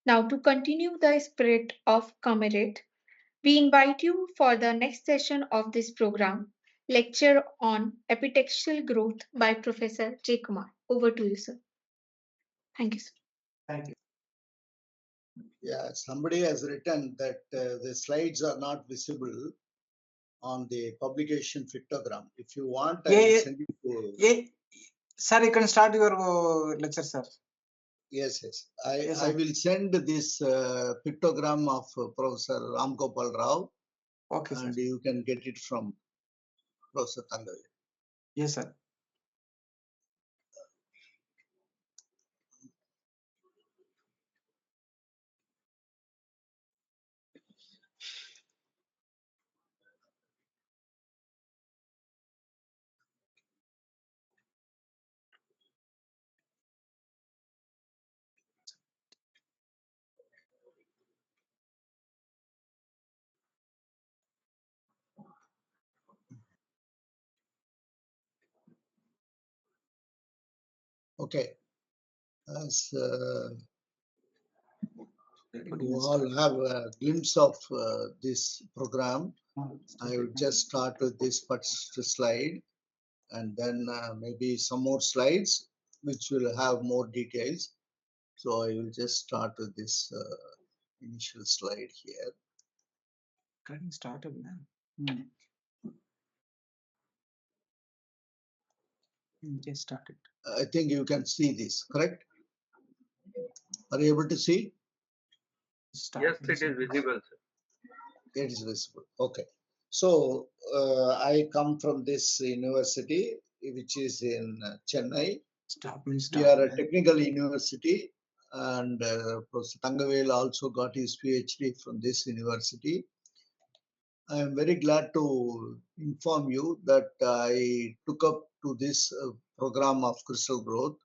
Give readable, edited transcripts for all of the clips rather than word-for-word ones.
Now, to continue the spirit of camaraderie, we invite you for the next session of this program, lecture on epitaxial growth by Professor J. Kumar. Over to you, sir. Thank you, sir. Thank you. Yeah, somebody has written that the slides are not visible on the publication pictogram. If you want, I will send it to. Sir, you can start your lecture, sir. Yes. I will send this pictogram of Professor Ram Gopal Rao. Okay, and sir. you can get it from Professor Tangavil. Yes, sir. Okay. As you all have a glimpse of this program, I will just start with this first slide and then maybe some more slides which will have more details. So I will just start with this initial slide here. Getting started now. Just started. I think you can see this, correct? Are you able to see? Yes, it is visible, sir. It is visible. Okay. So I come from this university, which is in Chennai. We are a technical university, and Professor Tangavel also got his PhD from this university. I am very glad to inform you that I took up to this program of crystal growth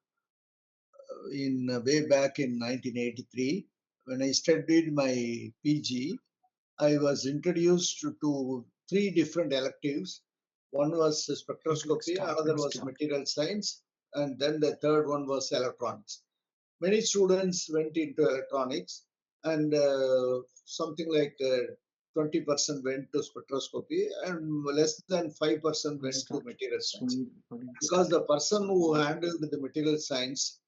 in way back in 1983. When I studied my PG, I was introduced to three different electives. One was spectroscopy, another was material science, and then the third one was electronics. Many students went into electronics, and something like 20% went to spectroscopy, and less than 5% went to material science. Because the person who handled the material science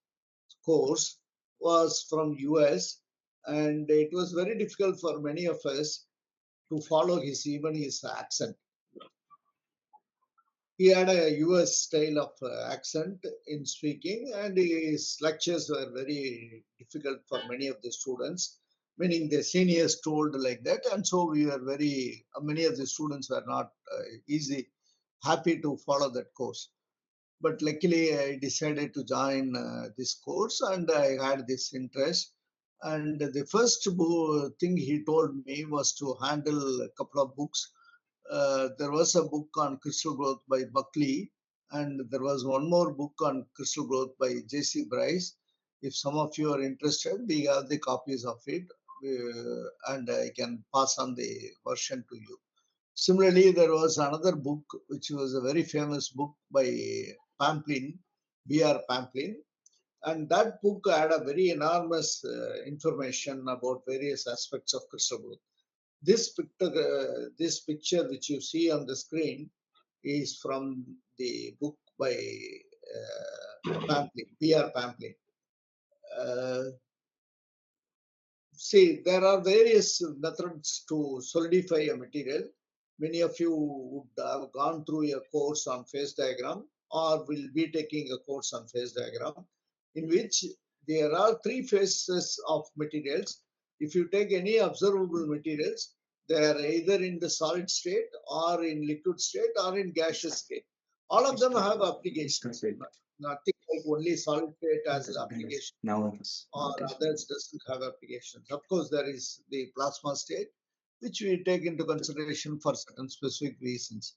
course was from US, and it was very difficult for many of us to follow even his accent. He had a US style of accent in speaking, and his lectures were very difficult for many of the students, meaning the seniors told like that, and so we were many of the students were not happy to follow that course. But luckily, I decided to join this course, and I had this interest. And the first thing he told me was to handle a couple of books. There was a book on crystal growth by Buckley, and there was one more book on crystal growth by J.C. Bryce. If some of you are interested, we have the copies of it, and I can pass on the version to you. Similarly, there was another book, which was a very famous book by Pamplin, B.R. Pamplin, and that book had a very enormous information about various aspects of crystal growth. This picture which you see on the screen is from the book by Pamplin, B.R. Pamplin. See, there are various methods to solidify a material. Many of you would have gone through a course on phase diagram or will be taking a course on phase diagram, in which there are three phases of materials. If you take any observable materials, they are either in the solid state or in liquid state or in gaseous state. All of them have applications. Nothing like only solid state has application or others doesn't have applications. Of course, there is the plasma state, which we take into consideration for certain specific reasons.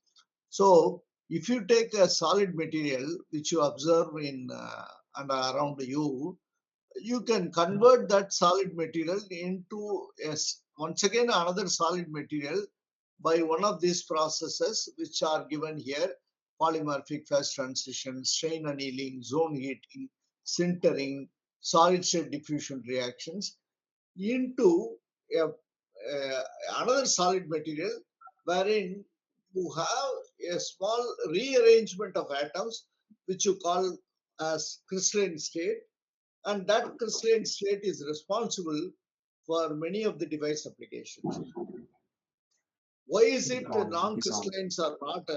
So if you take a solid material which you observe in and around you, you can convert that solid material into once again another solid material by one of these processes which are given here: polymorphic phase transition, strain annealing, zone heating, sintering, solid state diffusion reactions. into another solid material, wherein you have a small rearrangement of atoms, which you call as crystalline state, and that crystalline state is responsible for many of the device applications. Why is it non-crystallines are not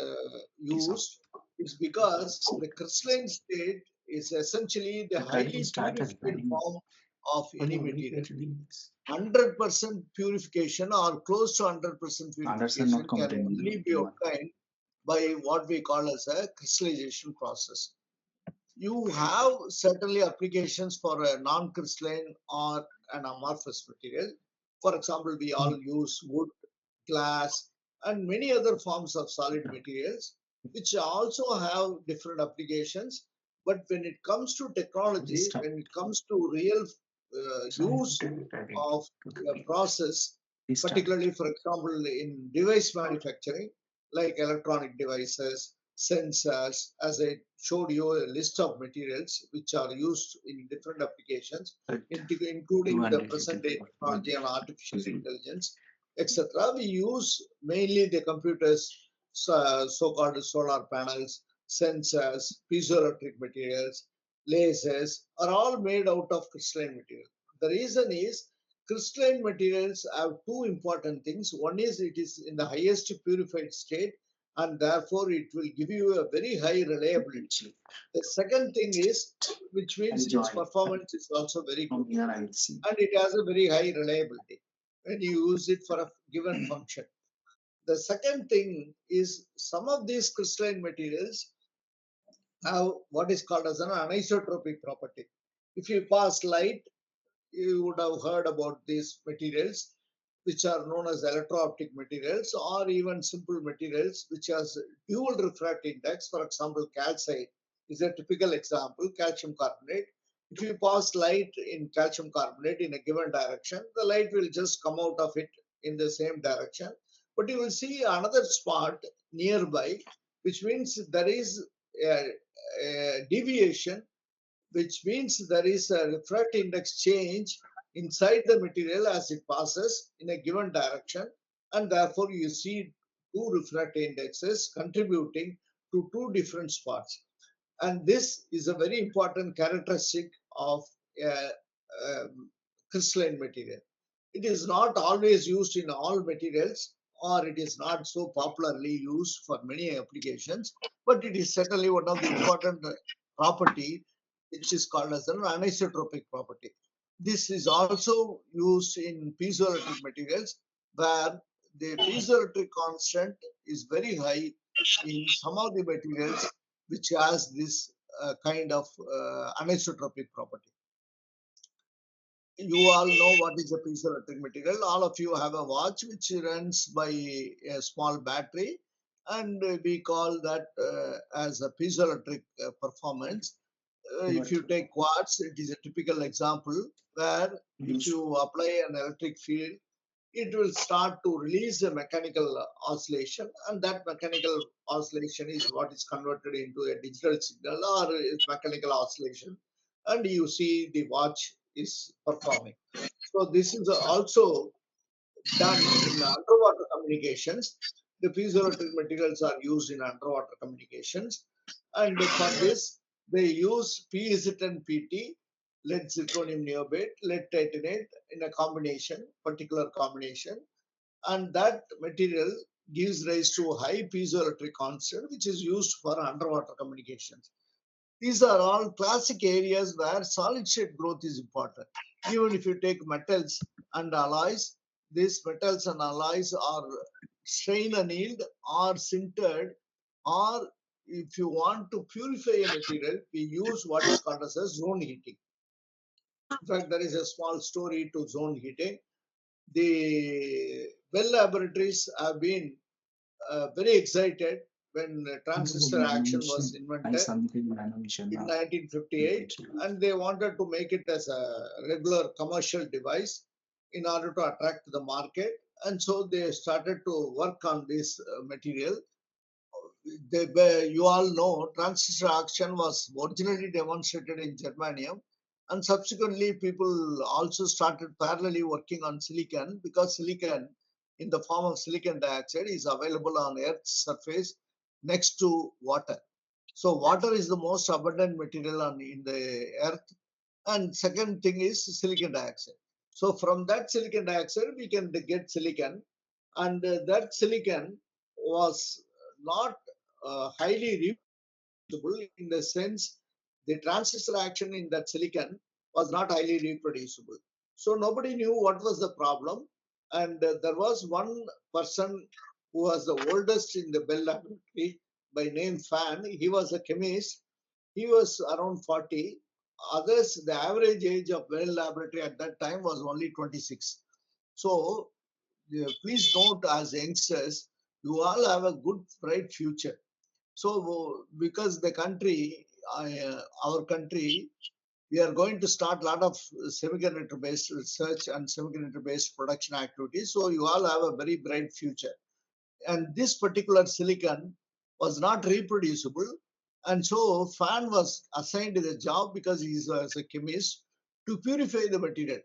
used? It's because the crystalline state is essentially the highly purified form of any material. 100% purification or close to 100% purification can only be obtained by what we call as a crystallization process. You have certainly applications for a non-crystalline or an amorphous material. For example, we all use wood, glass, and many other forms of solid materials, which also have different applications. But when it comes to technology, when it comes to real use of a process, particularly, for example, in device manufacturing, like electronic devices, sensors, as I showed you a list of materials which are used in different applications, including the present day technology and artificial intelligence, etc. We use mainly the computers, so-called solar panels, sensors, piezoelectric materials, lasers are all made out of crystalline material. The reason is crystalline materials have two important things. One is it is in the highest purified state, and therefore it will give you a very high reliability. The second thing is, which means its performance is also very good, and it has a very high reliability when you use it for a given function. The second thing is some of these crystalline materials have what is called as an anisotropic property. If you pass light, you would have heard about these materials, which are known as electro-optic materials, or even simple materials which has dual refractive index. For example, calcite is a typical example, calcium carbonate. If you pass light in calcium carbonate in a given direction, the light will just come out of it in the same direction. But you will see another spot nearby, which means there is a deviation, which means there is a refractive index change inside the material as it passes in a given direction, and therefore you see two refractive indexes contributing to two different spots. And this is a very important characteristic of a, crystalline material. It is not always used in all materials, or it is not so popularly used for many applications, but it is certainly one of the important property, which is called as an anisotropic property. This is also used in piezoelectric materials, where the piezoelectric constant is very high in some of the materials which has this kind of anisotropic property. You all know what is a piezoelectric material. All of you have a watch which runs by a small battery, and we call that as a piezoelectric performance. If you take quartz, it is a typical example where if you apply an electric field, it will start to release a mechanical oscillation, and that mechanical oscillation is what is converted into a digital signal or mechanical oscillation, and you see the watch is performing. So this is also done in underwater communications. The piezoelectric materials are used in underwater communications, and for this they use PZ and PT, lead zirconium niobate, lead titanate in a combination, particular combination, and that material gives rise to high piezoelectric constant, which is used for underwater communications. These are all classic areas where solid state growth is important. Even if you take metals and alloys, these metals and alloys are strain annealed or sintered, or if you want to purify a material, we use what is called as a zone heating. In fact, there is a small story to zone heating. The Bell laboratories have been very excited when transistor action was invented in 1958, and they wanted to make it as a regular commercial device in order to attract the market. And so they started to work on this material. You all know transistor action was originally demonstrated in germanium, And subsequently, people also started parallelly working on silicon, because silicon in the form of silicon dioxide is available on Earth's surface next to water. So water is the most abundant material in the Earth. And second thing is silicon dioxide. So from that silicon dioxide, we can get silicon. And that silicon was not highly reproducible, in the sense the transistor action in that silicon was not highly reproducible. So nobody knew what was the problem. And there was one person who was the oldest in the Bell Laboratory by name Fan. He was a chemist. He was around 40. Others, the average age of Bell Laboratory at that time was only 26. So please note, as youngsters, you all have a good, bright future. So because the country, our country, we are going to start a lot of semiconductor-based research and semiconductor-based production activities. So you all have a very bright future. And this particular silicon was not reproducible. And so Fan was assigned the job, because he is a chemist, to purify the material.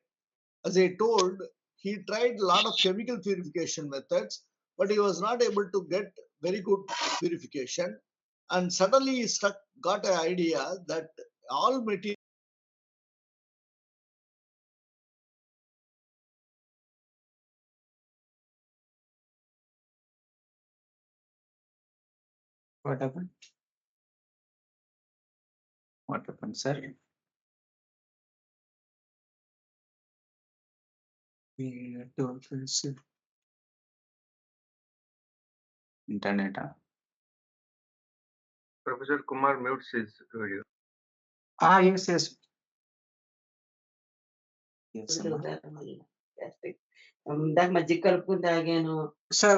As I told, he tried a lot of chemical purification methods, but he was not able to get very good purification. And suddenly he got an idea that all material. What happened? What happened, sir? We had to fix internet. Professor Kumar mutes his video. Yes, yes. Yes, ఇందాక మజ్జిగ కలుపుకుని తాగాను. sir.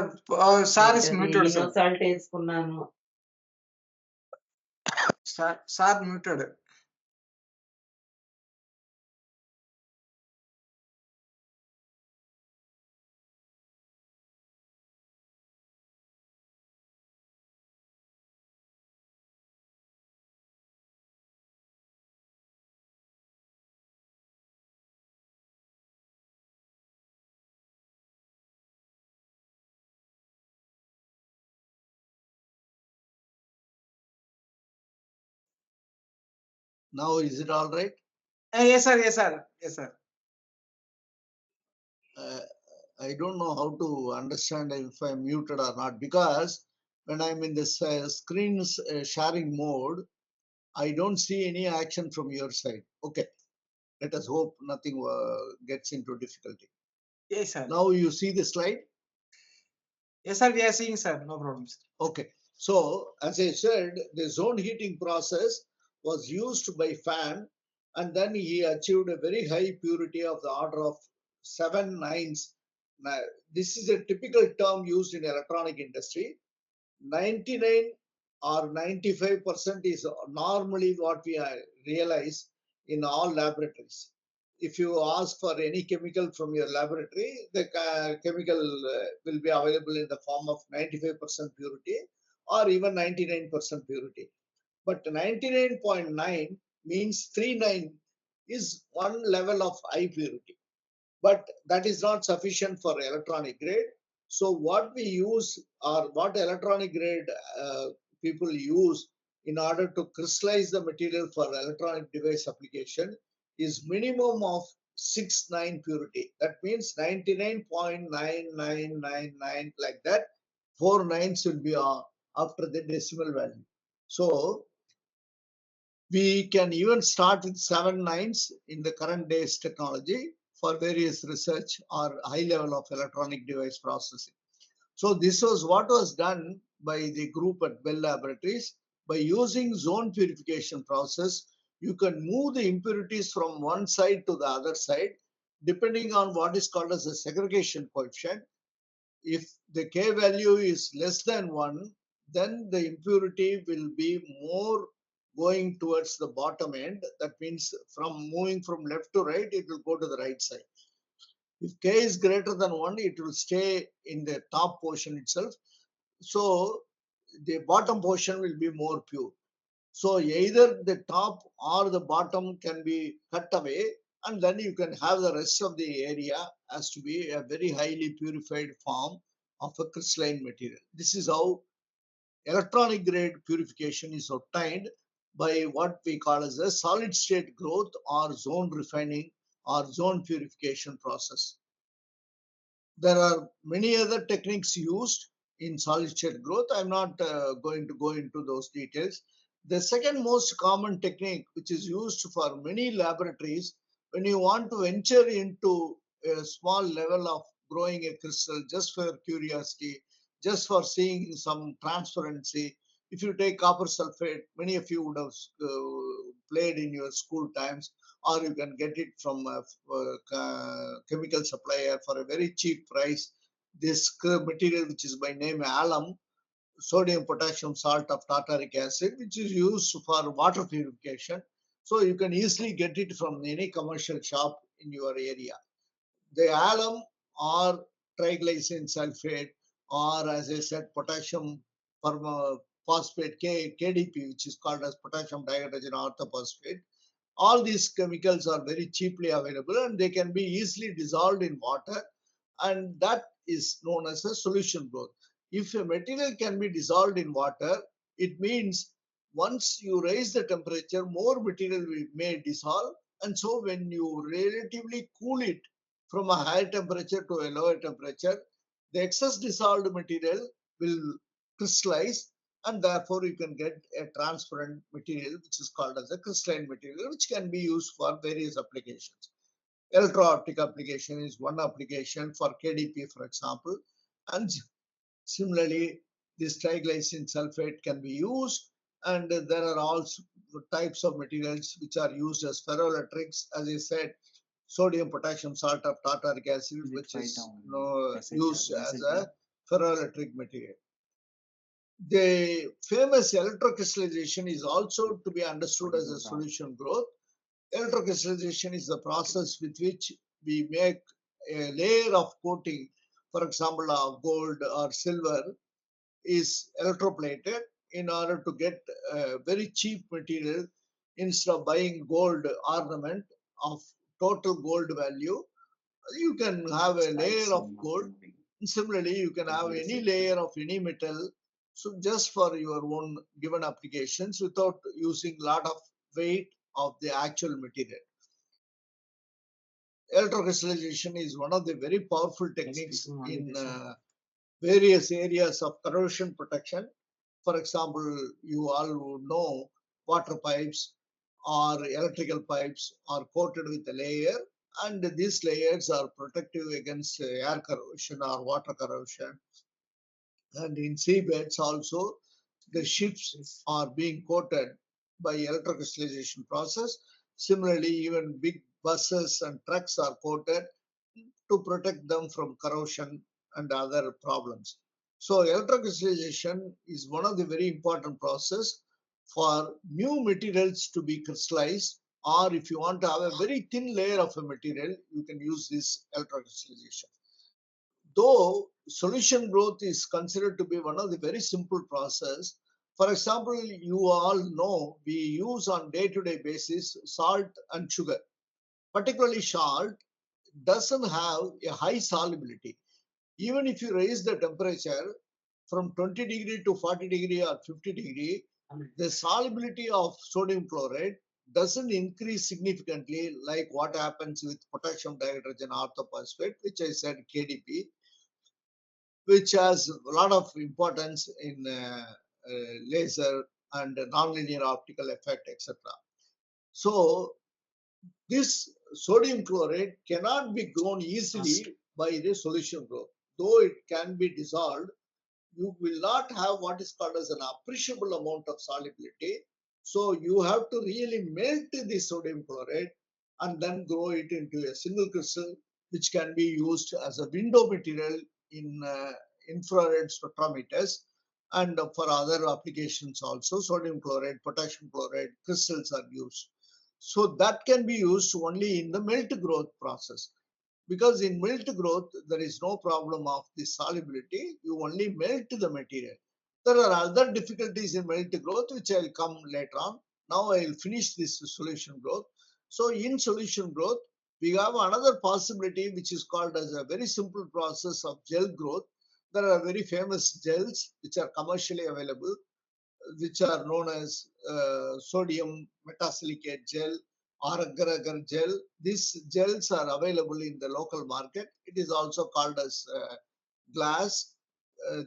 Sir is muted, ఎన్నో sir. Salt వేసుకున్నాను. Sir muted. Now, is it all right? Yes, sir. Yes, sir. Yes, sir. I don't know how to understand if I'm muted or not, because when I'm in this screen sharing mode, I don't see any action from your side. Okay, let us hope nothing gets into difficulty. Yes, sir. Now you see the slide? Yes, sir. We are seeing, sir. No problems. Okay. So, as I said, the zone heating process was used by Fan, and then he achieved a very high purity of the order of 7 nines. Now, this is a typical term used in electronic industry. 99 or 95% is normally what we realize in all laboratories. If you ask for any chemical from your laboratory, the chemical will be available in the form of 95% purity or even 99% purity. But 99.9 means 39 is one level of high purity. But that is not sufficient for electronic grade. So what we use, or what electronic grade people use in order to crystallize the material for electronic device application, is minimum of 6-9 purity. That means 99.9999, like that. 4 nines will be after the decimal value. So we can even start with 7 nines in the current day's technology for various research or high level of electronic device processing. So this was what was done by the group at Bell Laboratories. By using zone purification process, you can move the impurities from one side to the other side, depending on what is called as a segregation coefficient. If the K value is less than 1, then the impurity will be more going towards the bottom end. That means from moving from left to right, it will go to the right side. If K is greater than 1, it will stay in the top portion itself. So the bottom portion will be more pure. So either the top or the bottom can be cut away, and then you can have the rest of the area as to be a very highly purified form of a crystalline material. This is how electronic grade purification is obtained by what we call as a solid state growth or zone refining or zone purification process. There are many other techniques used in solid state growth. I'm not going to go into those details. The second most common technique, which is used for many laboratories, when you want to venture into a small level of growing a crystal just for curiosity, just for seeing some transparency. If you take copper sulfate, many of you would have played in your school times, or you can get it from a chemical supplier for a very cheap price. This material, which is by name alum, sodium potassium salt of tartaric acid, which is used for water purification. So you can easily get it from any commercial shop in your area. The alum or triglycine sulfate, or as I said, potassium phosphate, KDP, which is called as potassium dihydrogen orthophosphate. All these chemicals are very cheaply available and they can be easily dissolved in water, and that is known as a solution growth. If a material can be dissolved in water, it means once you raise the temperature, more material may dissolve, and so when you relatively cool it from a higher temperature to a lower temperature, the excess dissolved material will crystallize, and therefore you can get a transparent material which is called as a crystalline material, which can be used for various applications. Electro-optic application is one application for KDP, for example, and similarly this triglycine sulfate can be used, and there are also types of materials which are used as ferroelectrics. As I said, sodium potassium salt of tartaric acid, which is used as a ferroelectric material. The famous electrocrystallization is also to be understood as a solution growth. Electrocrystallization is the process with which we make a layer of coating, for example, of gold or silver, is electroplated in order to get a very cheap material. Instead of buying gold ornament of total gold value, you can have a layer of gold. Similarly, you can have any layer of any metal, so just for your own given applications without using a lot of weight of the actual material. Electrocrystallization is one of the very powerful techniques in various areas of corrosion protection. For example, you all know water pipes or electrical pipes are coated with a layer, and these layers are protective against air corrosion or water corrosion. And in seabeds also, the ships are being coated by electrocrystallization process. Similarly, even big buses and trucks are coated to protect them from corrosion and other problems. So electrocrystallization is one of the very important process for new materials to be crystallized, or if you want to have a very thin layer of a material, you can use this electrocrystallization. Though solution growth is considered to be one of the very simple process. For example, you all know we use on day-to-day basis salt and sugar. Particularly salt doesn't have a high solubility. Even if you raise the temperature from 20 degree to 40 degree or 50 degree, the solubility of sodium chloride doesn't increase significantly like what happens with potassium dihydrogen orthophosphate, which I said KDP, which has a lot of importance in laser and nonlinear optical effect, etc. So this sodium chloride cannot be grown easily by the solution growth. Though it can be dissolved, you will not have what is called as an appreciable amount of solubility. So you have to really melt the sodium chloride and then grow it into a single crystal, which can be used as a window material in infrared spectrometers and for other applications also. Sodium chloride, potassium chloride crystals are used. So that can be used only in the melt growth process. Because in melt growth, there is no problem of the solubility. You only melt the material. There are other difficulties in melt growth, which I'll come later on. Now I'll finish this solution growth. So in solution growth, we have another possibility, which is called as a very simple process of gel growth. There are very famous gels which are commercially available, which are known as sodium metasilicate gel or agar-agar gel. These gels are available in the local market. It is also called as glass.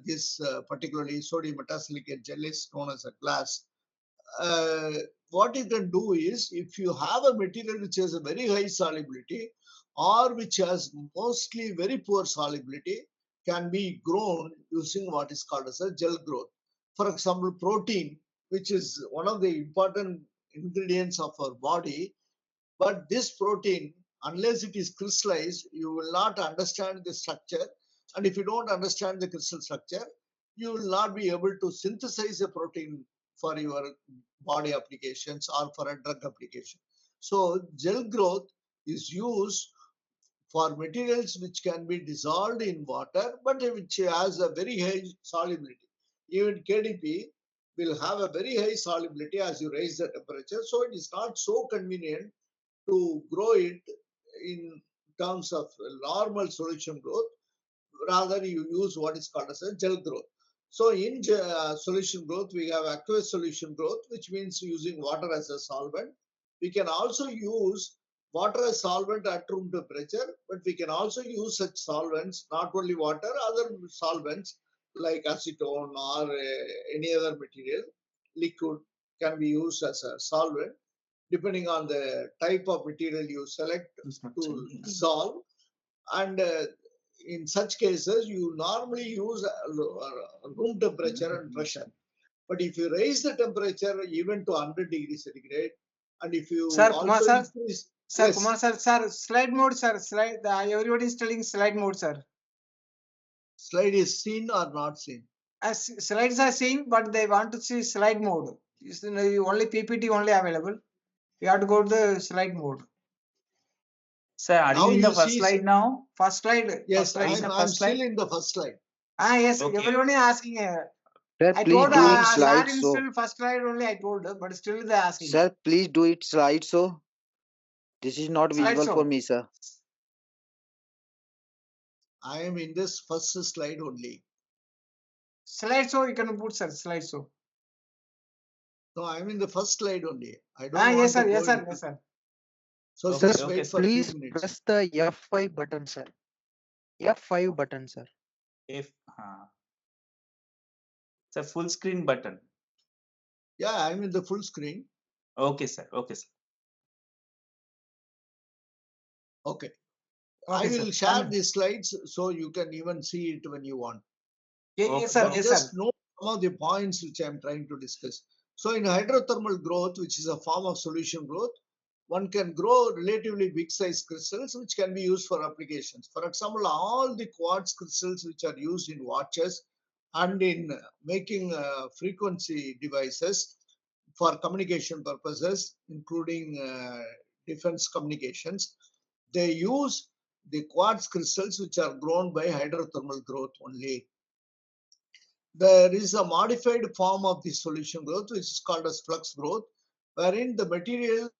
This particularly sodium metasilicate gel is known as a glass. What you can do is, if you have a material which has a very high solubility or which has mostly very poor solubility, can be grown using what is called as a gel growth. For example, protein, which is one of the important ingredients of our body, but this protein, unless it is crystallized, you will not understand the structure. And if you don't understand the crystal structure, you will not be able to synthesize a protein for your body applications or for a drug application. So gel growth is used for materials which can be dissolved in water, but which has a very high solubility. Even KDP will have a very high solubility as you raise the temperature. So it is not so convenient to grow it in terms of normal solution growth. Rather, you use what is called as a gel growth. So in solution growth, we have aqueous solution growth, which means using water as a solvent. We can also use water as solvent at room temperature, but we can also use such solvents, not only water, other solvents like acetone or any other material, liquid can be used as a solvent depending on the type of material you select to dissolve. And in such cases, you normally use room temperature and pressure. But if you raise the temperature even to 100 degrees centigrade, and if you Sir, Kumar also sir, increase, sir, yes, Kumar sir, slide mode, sir, slide. Everybody is telling slide mode, sir. slide is seen or not seen. As slides are seeing, but they want to see slide mode. Only PPT only available. You have to go to the slide mode. Sir, are Now you in the you first see, slide now? First slide. yes, First slide. in the I'm first slide? still in the first slide. Yes, Okay. everyone is asking. Sir, I please told do it sir slide in so. still first slide only I told, but still they asking. Sir, please do it slide so. This is not Slide visible show. for me, sir. I am in this first slide only. Slide show you can put, sir. Slide show. No, I'm in the first slide only. I don't want Yes, sir. to Yes, go sir. into. Yes, sir. So Okay, just okay, wait sir. for a few Please minutes. press the F5 button, sir. F5 button, sir. If it's a full screen button. Yeah, I'm in the full screen. Okay, sir. Okay, sir. Okay. Okay, I will sir. share these slides so you can even see it when you want. Yes, sir. But Yes, just sir. note some of the points which I'm trying to discuss. So in hydrothermal growth, which is a form of solution growth, one can grow relatively big size crystals which can be used for applications. For example, all the quartz crystals which are used in watches and in making frequency devices for communication purposes, including defense communications, they use the quartz crystals which are grown by hydrothermal growth only. There is a modified form of the solution growth which is called as flux growth, wherein the material,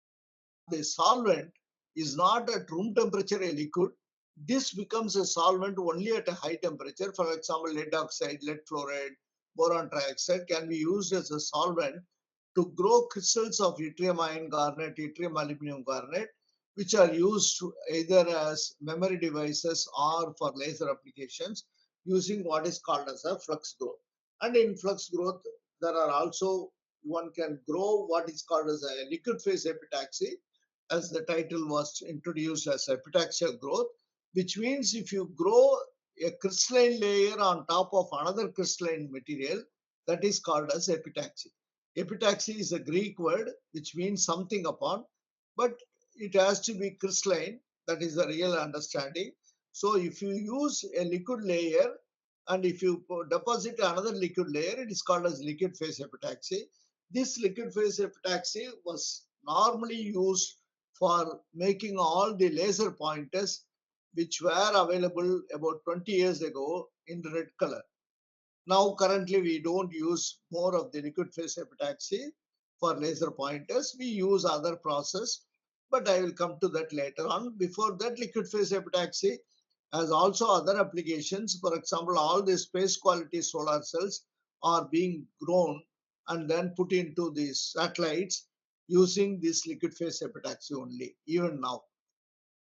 the solvent, is not at room temperature a liquid. This becomes a solvent only at a high temperature. For example, lead oxide, lead fluoride, boron trioxide can be used as a solvent to grow crystals of yttrium iron garnet, yttrium aluminum garnet, which are used either as memory devices or for laser applications using what is called as a flux growth. And in flux growth, there are also, one can grow what is called as a liquid phase epitaxy, as the title was introduced as epitaxial growth, which means if you grow a crystalline layer on top of another crystalline material, that is called as epitaxy. Epitaxy is a Greek word which means something upon, but it has to be crystalline. That is the real understanding. So if you use a liquid layer and if you deposit another liquid layer, it is called as liquid phase epitaxy. This liquid phase epitaxy was normally used for making all the laser pointers which were available about 20 years ago in red color. Now, currently, we don't use more of the liquid phase epitaxy for laser pointers. We use other process, but I will come to that later on. Before that, liquid phase epitaxy has also other applications. For example, all the space quality solar cells are being grown and then put into these satellites using this liquid phase epitaxy only, even now.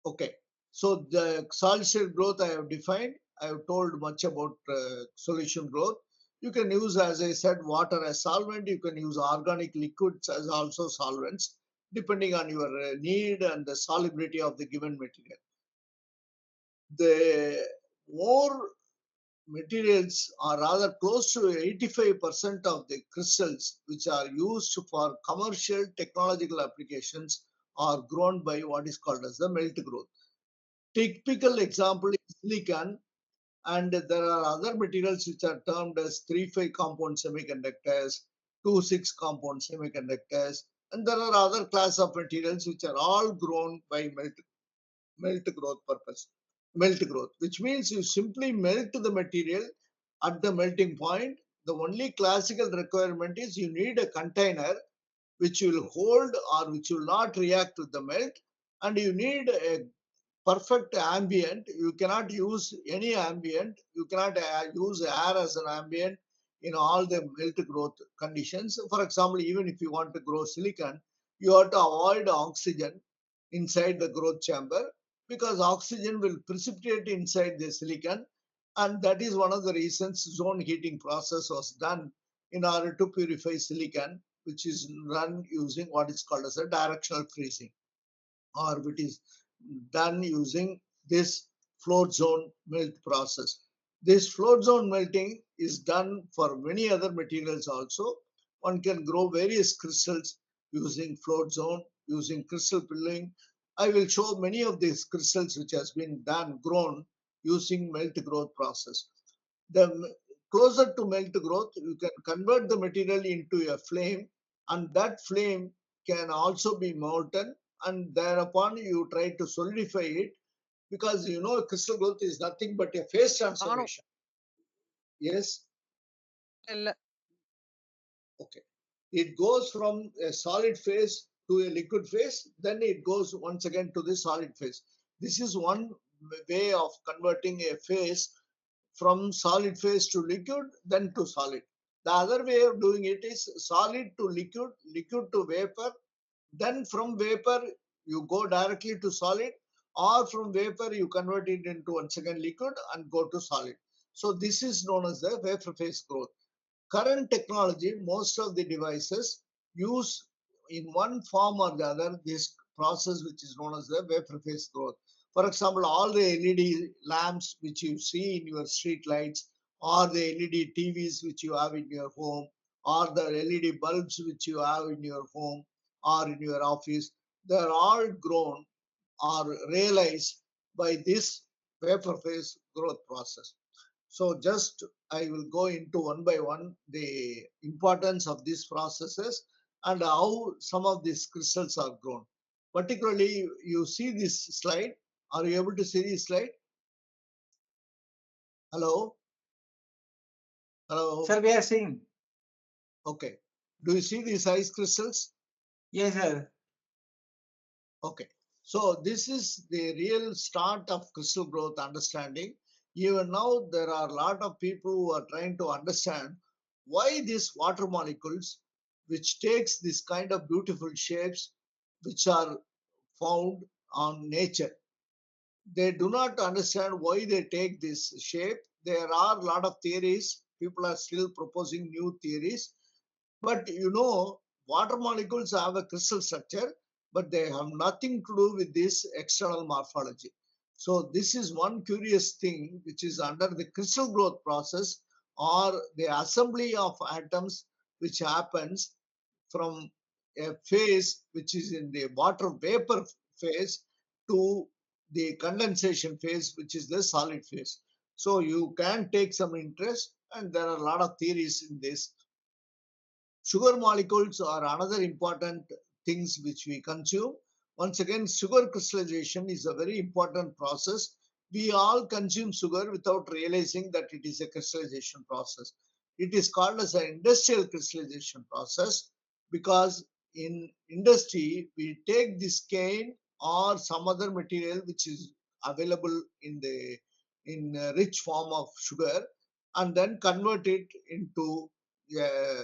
Okay, so the solid state growth I have defined. I have told much about solution growth. You can use, as I said, water as solvent. You can use organic liquids as also solvents, depending on your need and the solubility of the given material. The more materials are rather close to 85% of the crystals which are used for commercial technological applications are grown by what is called as the melt growth. Typical example is silicon, and there are other materials which are termed as 3,5 compound semiconductors, 2,6 compound semiconductors, and there are other class of materials which are all grown by melt growth purpose. Melt growth, which means you simply melt the material at the melting point. The only classical requirement is you need a container which will hold or which will not react with the melt, and you need a perfect ambient. You cannot use any ambient. You cannot use air as an ambient in all the melt growth conditions. For example, even if you want to grow silicon, you have to avoid oxygen inside the growth chamber, because oxygen will precipitate inside the silicon, and that is one of the reasons zone heating process was done in order to purify silicon, which is run using what is called as a directional freezing, or which is done using this float zone melt process. This float zone melting is done for many other materials also. One can grow various crystals using float zone, using crystal pilling. I will show many of these crystals which has been grown using melt growth process. The closer to melt growth, you can convert the material into a flame, and that flame can also be molten, and thereupon you try to solidify it, because you know crystal growth is nothing but a phase transformation. Yes. Okay. It goes from a solid phase to a liquid phase, then it goes once again to the solid phase. This is one way of converting a phase from solid phase to liquid, then to solid. The other way of doing it is solid to liquid, liquid to vapor, then from vapor you go directly to solid, or from vapor you convert it into once again liquid and go to solid. So this is known as the vapor phase growth. Current technology, most of the devices use in one form or the other this process which is known as the vapor phase growth. For example, all the LED lamps which you see in your street lights, or the LED TVs which you have in your home, or the LED bulbs which you have in your home or in your office, they are all grown or realized by this vapor phase growth process. So just I will go into one by one the importance of these processes and how some of these crystals are grown. Particularly, you see this slide. Are you able to see this slide? Hello? Hello? Sir, we are seeing. Okay. Do you see these ice crystals? Yes, sir. Okay. So this is the real start of crystal growth understanding. Even now, there are a lot of people who are trying to understand why these water molecules, which takes this kind of beautiful shapes, which are found on nature, they do not understand why they take this shape. There are a lot of theories. People are still proposing new theories. But you know, water molecules have a crystal structure, but they have nothing to do with this external morphology. So this is one curious thing which is under the crystal growth process, or the assembly of atoms which happens from a phase which is in the water vapor phase to the condensation phase, which is the solid phase. So you can take some interest, and there are a lot of theories in this. Sugar molecules are another important things which we consume. Once again, sugar crystallization is a very important process we all consume sugar without realizing that it is a crystallization process. It is called as an industrial crystallization process because in industry, we take this cane or some other material which is available in a rich form of sugar and then convert it into a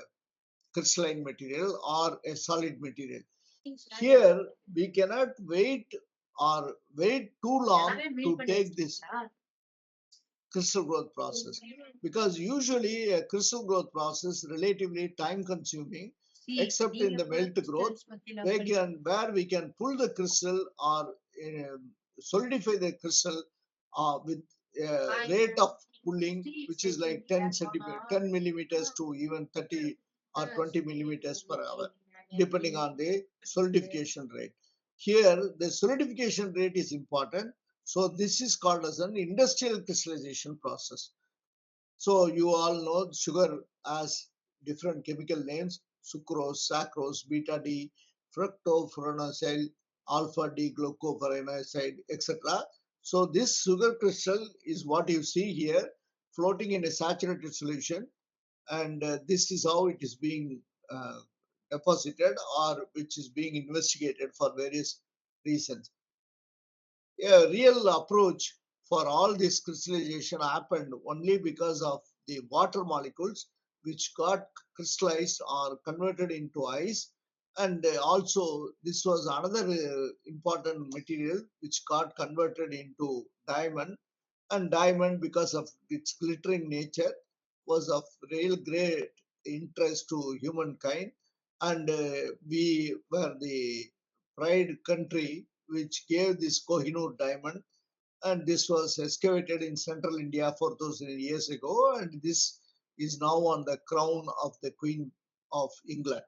crystalline material or a solid material. Here, we cannot wait too long to take this crystal growth process because usually a crystal growth process relatively time consuming except in the melt growth where we can pull the crystal or solidify the crystal with a rate of pulling which is like 10 millimeters to even 30 or 20 millimeters per hour depending on the solidification rate. Here the solidification rate is important, so this is called as an industrial crystallization process. So you all know sugar has different chemical names: sucrose, saccharose, beta D, fructofuranosyl, alpha D glucopyrrolyside, etc. So this sugar crystal is what you see here, floating in a saturated solution, and this is how it is being deposited or which is being investigated for various reasons. A real approach for all this crystallization happened only because of the water molecules which got crystallized or converted into ice, and also this was another important material which got converted into diamond, and diamond because of its glittering nature was of real great interest to humankind, and we were the pride country which gave this Kohinoor diamond, and this was excavated in central India 4,000 years ago, and this is now on the crown of the Queen of England.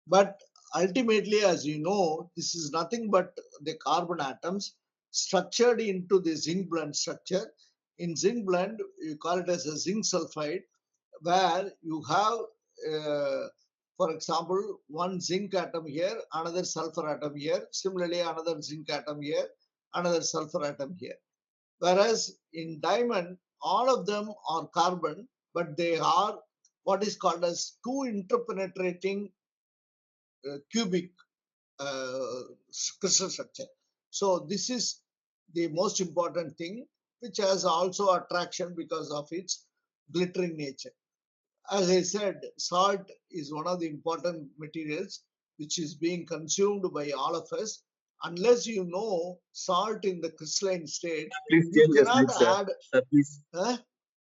But ultimately, as you know, this is nothing but the carbon atoms structured into the zinc blende structure. In zinc blende, you call it as a zinc sulfide, where you have, for example, one zinc atom here, another sulfur atom here, similarly another zinc atom here, another sulfur atom here. Whereas in diamond, all of them are carbon, but they are what is called as two interpenetrating cubic crystal structure. So this is the most important thing, which has also attraction because of its glittering nature. As I said, salt is one of the important materials which is being consumed by all of us. Unless you know salt in the crystalline state, Please you change the cannot slide, sir. add. Sir, please. Huh?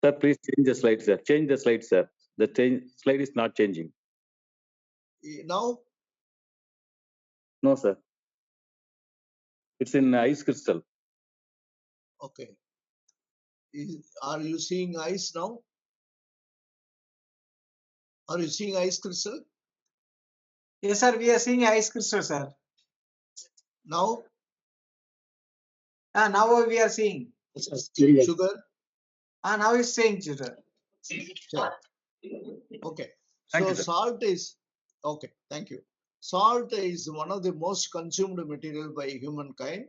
Sir, please change the slide, sir. Change the slide, sir. The slide is not changing. Now? No, sir. It's in ice crystal. Okay. Are you seeing ice now? Are you seeing ice crystal? Yes, sir. We are seeing ice crystal, sir. Now? Now we are seeing. Sugar? Now it's saying sugar. Sure. Okay. Thank So you, sir. salt is, okay, thank you. Salt is one of the most consumed material by humankind.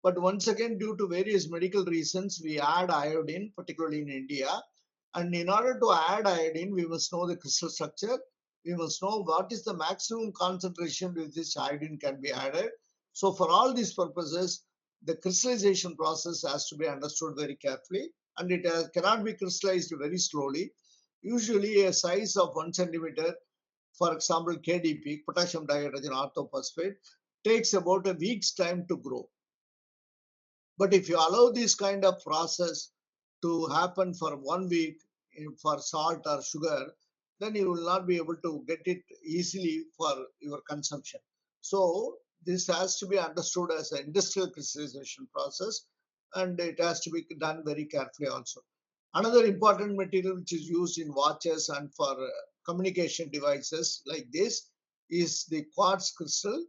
But once again, due to various medical reasons, we add iodine, particularly in India. And in order to add iodine, we must know the crystal structure. We must know what is the maximum concentration with which iodine can be added. So for all these purposes, the crystallization process has to be understood very carefully, and it cannot be crystallized very slowly. Usually a size of 1 centimeter, for example, KDP, potassium dihydrogen orthophosphate, takes about a week's time to grow. But if you allow this kind of process to happen for 1 week for salt or sugar, then you will not be able to get it easily for your consumption. So this has to be understood as an industrial crystallization process, and it has to be done very carefully also. Another important material which is used in watches and for communication devices like this is the quartz crystal.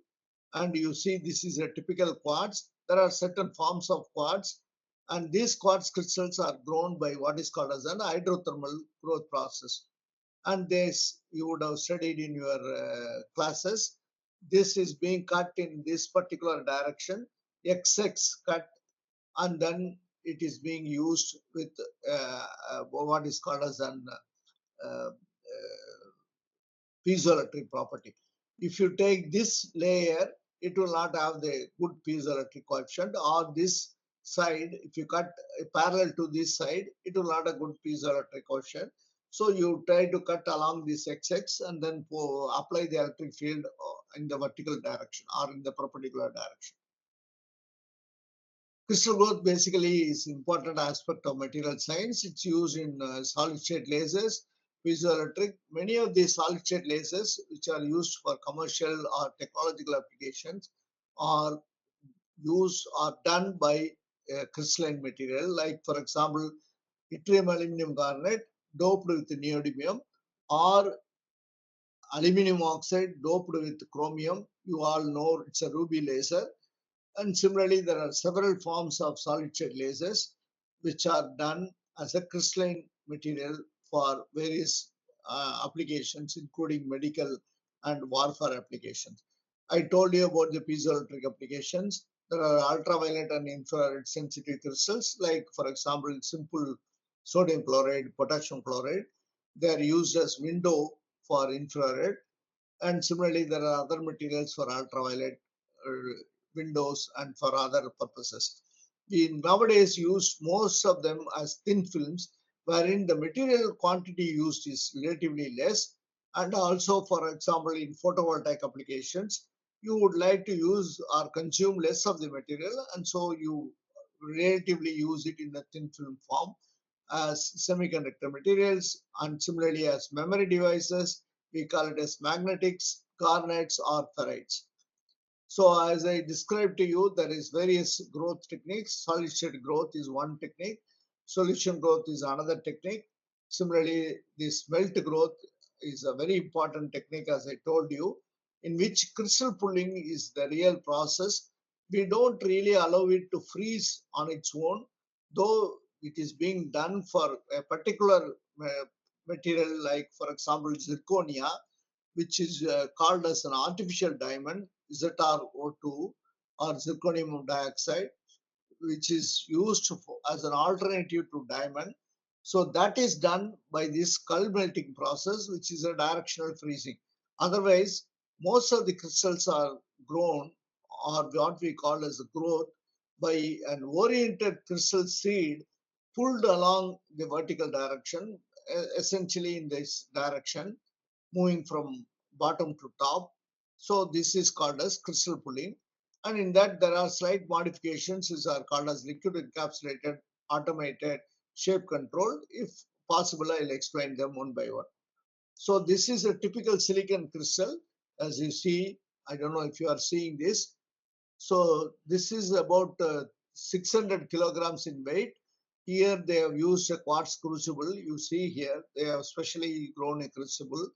And you see this is a typical quartz. There are certain forms of quartz, and these quartz crystals are grown by what is called as an hydrothermal growth process. And this you would have studied in your classes. This is being cut in this particular direction, XX cut, and then it is being used with what is called as an uh, piezoelectric property. If you take this layer, it will not have the good piezoelectric coefficient, or this side, if you cut parallel to this side, it will not have good piezoelectric coefficient. So you try to cut along this x-axis and then apply the electric field in the vertical direction or in the perpendicular direction. Crystal growth basically is important aspect of material science. It's used in solid state lasers, piezoelectric. Many of these solid state lasers, which are used for commercial or technological applications, are done by crystalline material, like for example, yttrium aluminum garnet doped with neodymium, or aluminum oxide doped with chromium. You all know it's a ruby laser. And similarly, there are several forms of solid state lasers which are done as a crystalline material for various applications, including medical and warfare applications. I told you about the piezoelectric applications. There are ultraviolet and infrared sensitive crystals, like, for example, simple sodium chloride, potassium chloride. They are used as window for infrared. And similarly, there are other materials for ultraviolet windows and for other purposes. We nowadays use most of them as thin films, wherein the material quantity used is relatively less. And also, for example, in photovoltaic applications, you would like to use or consume less of the material, and so you relatively use it in a thin film form as semiconductor materials. And similarly, as memory devices, we call it as magnetics, garnets, or ferrites. So as I described to you, there is various growth techniques. Solid state growth is one technique. Solution growth is another technique. Similarly, this melt growth is a very important technique, as I told you, in which crystal pulling is the real process. We don't really allow it to freeze on its own, though it is being done for a particular material, like, for example, zirconia, which is called as an artificial diamond, ZrO2, or zirconium dioxide, which is used as an alternative to diamond. So that is done by this skull melting process, which is a directional freezing. Otherwise, most of the crystals are grown, or what we call as growth, by an oriented crystal seed pulled along the vertical direction, essentially in this direction, moving from bottom to top. So this is called as crystal pulling. And in that, there are slight modifications which are called as liquid encapsulated, automated, shape control. If possible, I'll explain them one by one. So this is a typical silicon crystal. As you see, I don't know if you are seeing this. So this is about 600 kilograms in weight. Here they have used a quartz crucible. You see here, they have specially grown a crucible.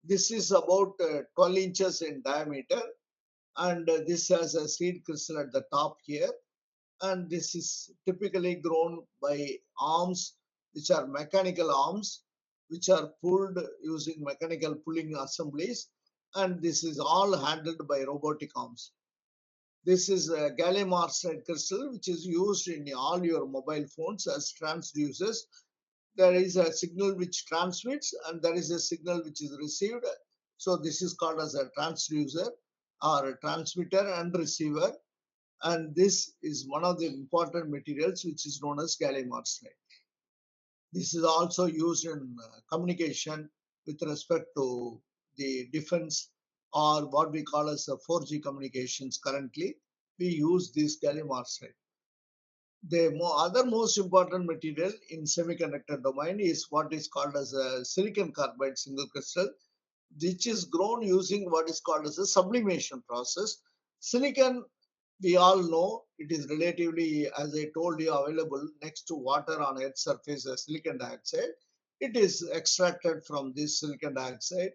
This is about 12 inches in diameter, and this has a seed crystal at the top here. And this is typically grown by arms, which are mechanical arms, which are pulled using mechanical pulling assemblies. And this is all handled by robotic arms. This is a gallium arsenide crystal, which is used in all your mobile phones as transducers. There is a signal which transmits, and there is a signal which is received. So this is called as a transducer, or a transmitter and receiver. And this is one of the important materials which is known as gallium arsenide. This is also used in communication with respect to the defense, or what we call as 4G communications. Currently, we use this gallium arsenide. The other most important material in semiconductor domain is what is called as a silicon carbide single crystal, which is grown using what is called as a sublimation process. Silicon, we all know, it is relatively, as I told you, available next to water on Earth's surface as silicon dioxide. It is extracted from this silicon dioxide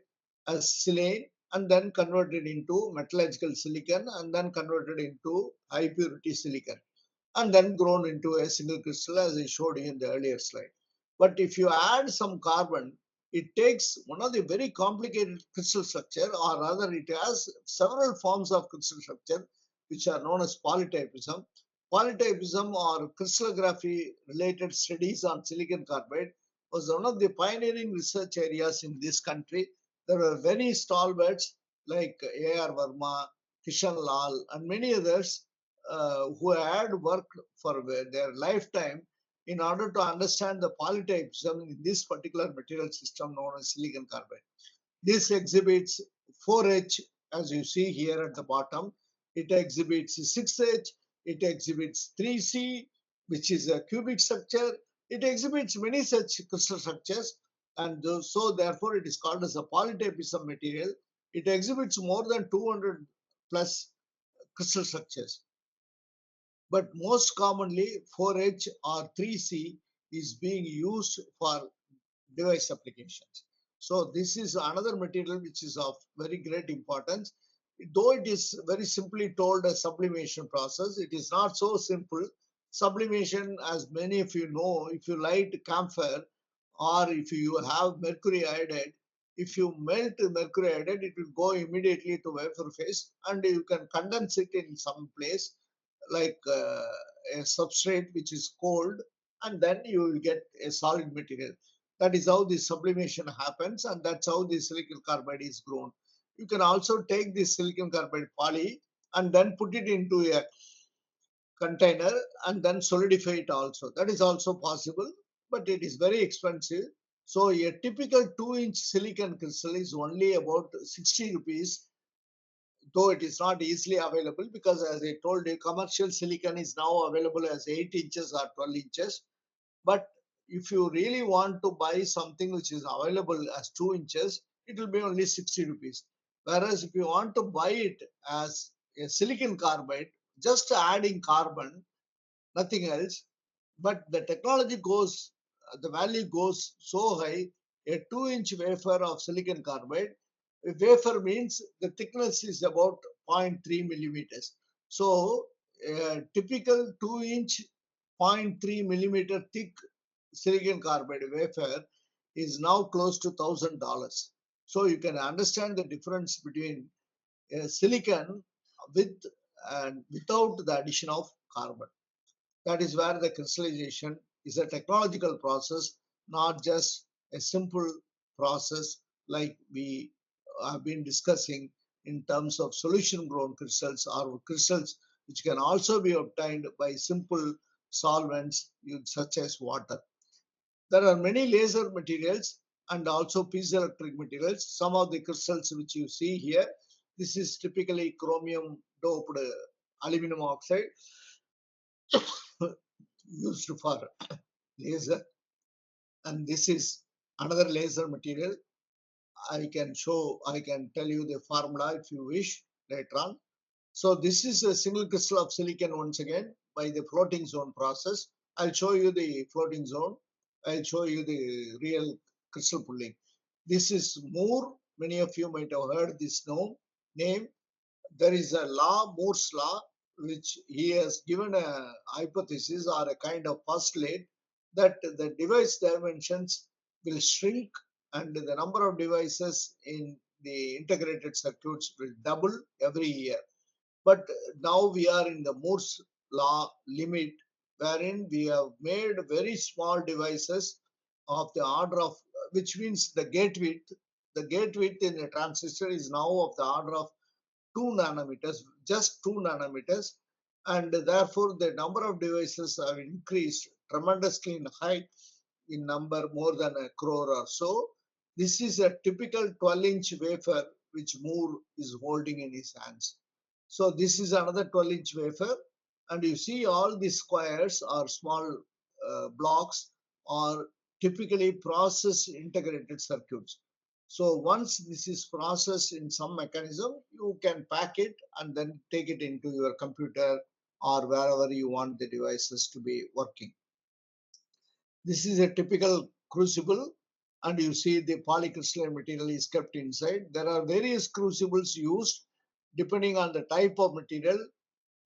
as silane, and then converted into metallurgical silicon, and then converted into high purity silicon, and then grown into a single crystal, as I showed you in the earlier slide. But if you add some carbon, it takes one of the very complicated crystal structure, or rather it has several forms of crystal structure, which are known as polytypism. Polytypism or crystallography related studies on silicon carbide was one of the pioneering research areas in this country. There were many stalwarts like A.R. Verma, Kishan Lal, and many others who had worked for their lifetime in order to understand the polytypism in this particular material system known as silicon carbide. This exhibits 4H, as you see here at the bottom. It exhibits 6H, it exhibits 3C, which is a cubic structure. It exhibits many such crystal structures, and so therefore it is called as a polytypism material. It exhibits more than 200 plus crystal structures. But most commonly 4H or 3C is being used for device applications. So this is another material which is of very great importance. Though it is very simply told as sublimation process, it is not so simple. Sublimation, as many of you know, if you light camphor or if you have mercury iodide, if you melt mercury iodide, it will go immediately to wafer phase and you can condense it in some place like a substrate which is cold, and then you will get a solid material. That is how the sublimation happens, and that's how the silicon carbide is grown. You can also take this silicon carbide poly and then put it into a container and then solidify it also. That is also possible, but it is very expensive. So a typical 2-inch silicon crystal is only about 60 rupees, though it is not easily available, because as I told you, commercial silicon is now available as 8 inches or 12 inches. But if you really want to buy something which is available as 2 inches, it will be only 60 rupees. Whereas if you want to buy it as a silicon carbide, just adding carbon, nothing else, but the technology goes, the value goes so high. A 2-inch wafer of silicon carbide, a wafer means the thickness is about 0.3 millimeters. So a typical 2-inch 0.3 millimeter thick silicon carbide wafer is now close to $1,000. So you can understand the difference between silicon with and without the addition of carbon. That is where the crystallization is a technological process, not just a simple process like we have been discussing in terms of solution grown crystals or crystals which can also be obtained by simple solvents such as water. There are many laser materials and also piezoelectric materials. Some of the crystals which you see here, this is typically chromium doped aluminum oxide used for laser, and this is another laser material. I can tell you the formula if you wish later on. So this is a single crystal of silicon once again by the floating zone process. I'll show you the floating zone. I'll show you the real crystal pulling. This is Moore. Many of you might have heard this name. There is a law, Moore's law, which he has given a hypothesis or a kind of postulate that the device dimensions will shrink and the number of devices in the integrated circuits will double every year. But now we are in the Moore's law limit, wherein we have made very small devices of the order of, which means the gate width in a transistor is now of the order of 2 nanometers, just 2 nanometers, and therefore the number of devices have increased tremendously in height, in number more than a crore or so. This is a typical 12-inch wafer which Moore is holding in his hands. So this is another 12-inch wafer, and you see all these squares or small blocks are typically process integrated circuits. So once this is processed in some mechanism, you can pack it and then take it into your computer or wherever you want the devices to be working. This is a typical crucible, and you see the polycrystalline material is kept inside. There are various crucibles used depending on the type of material.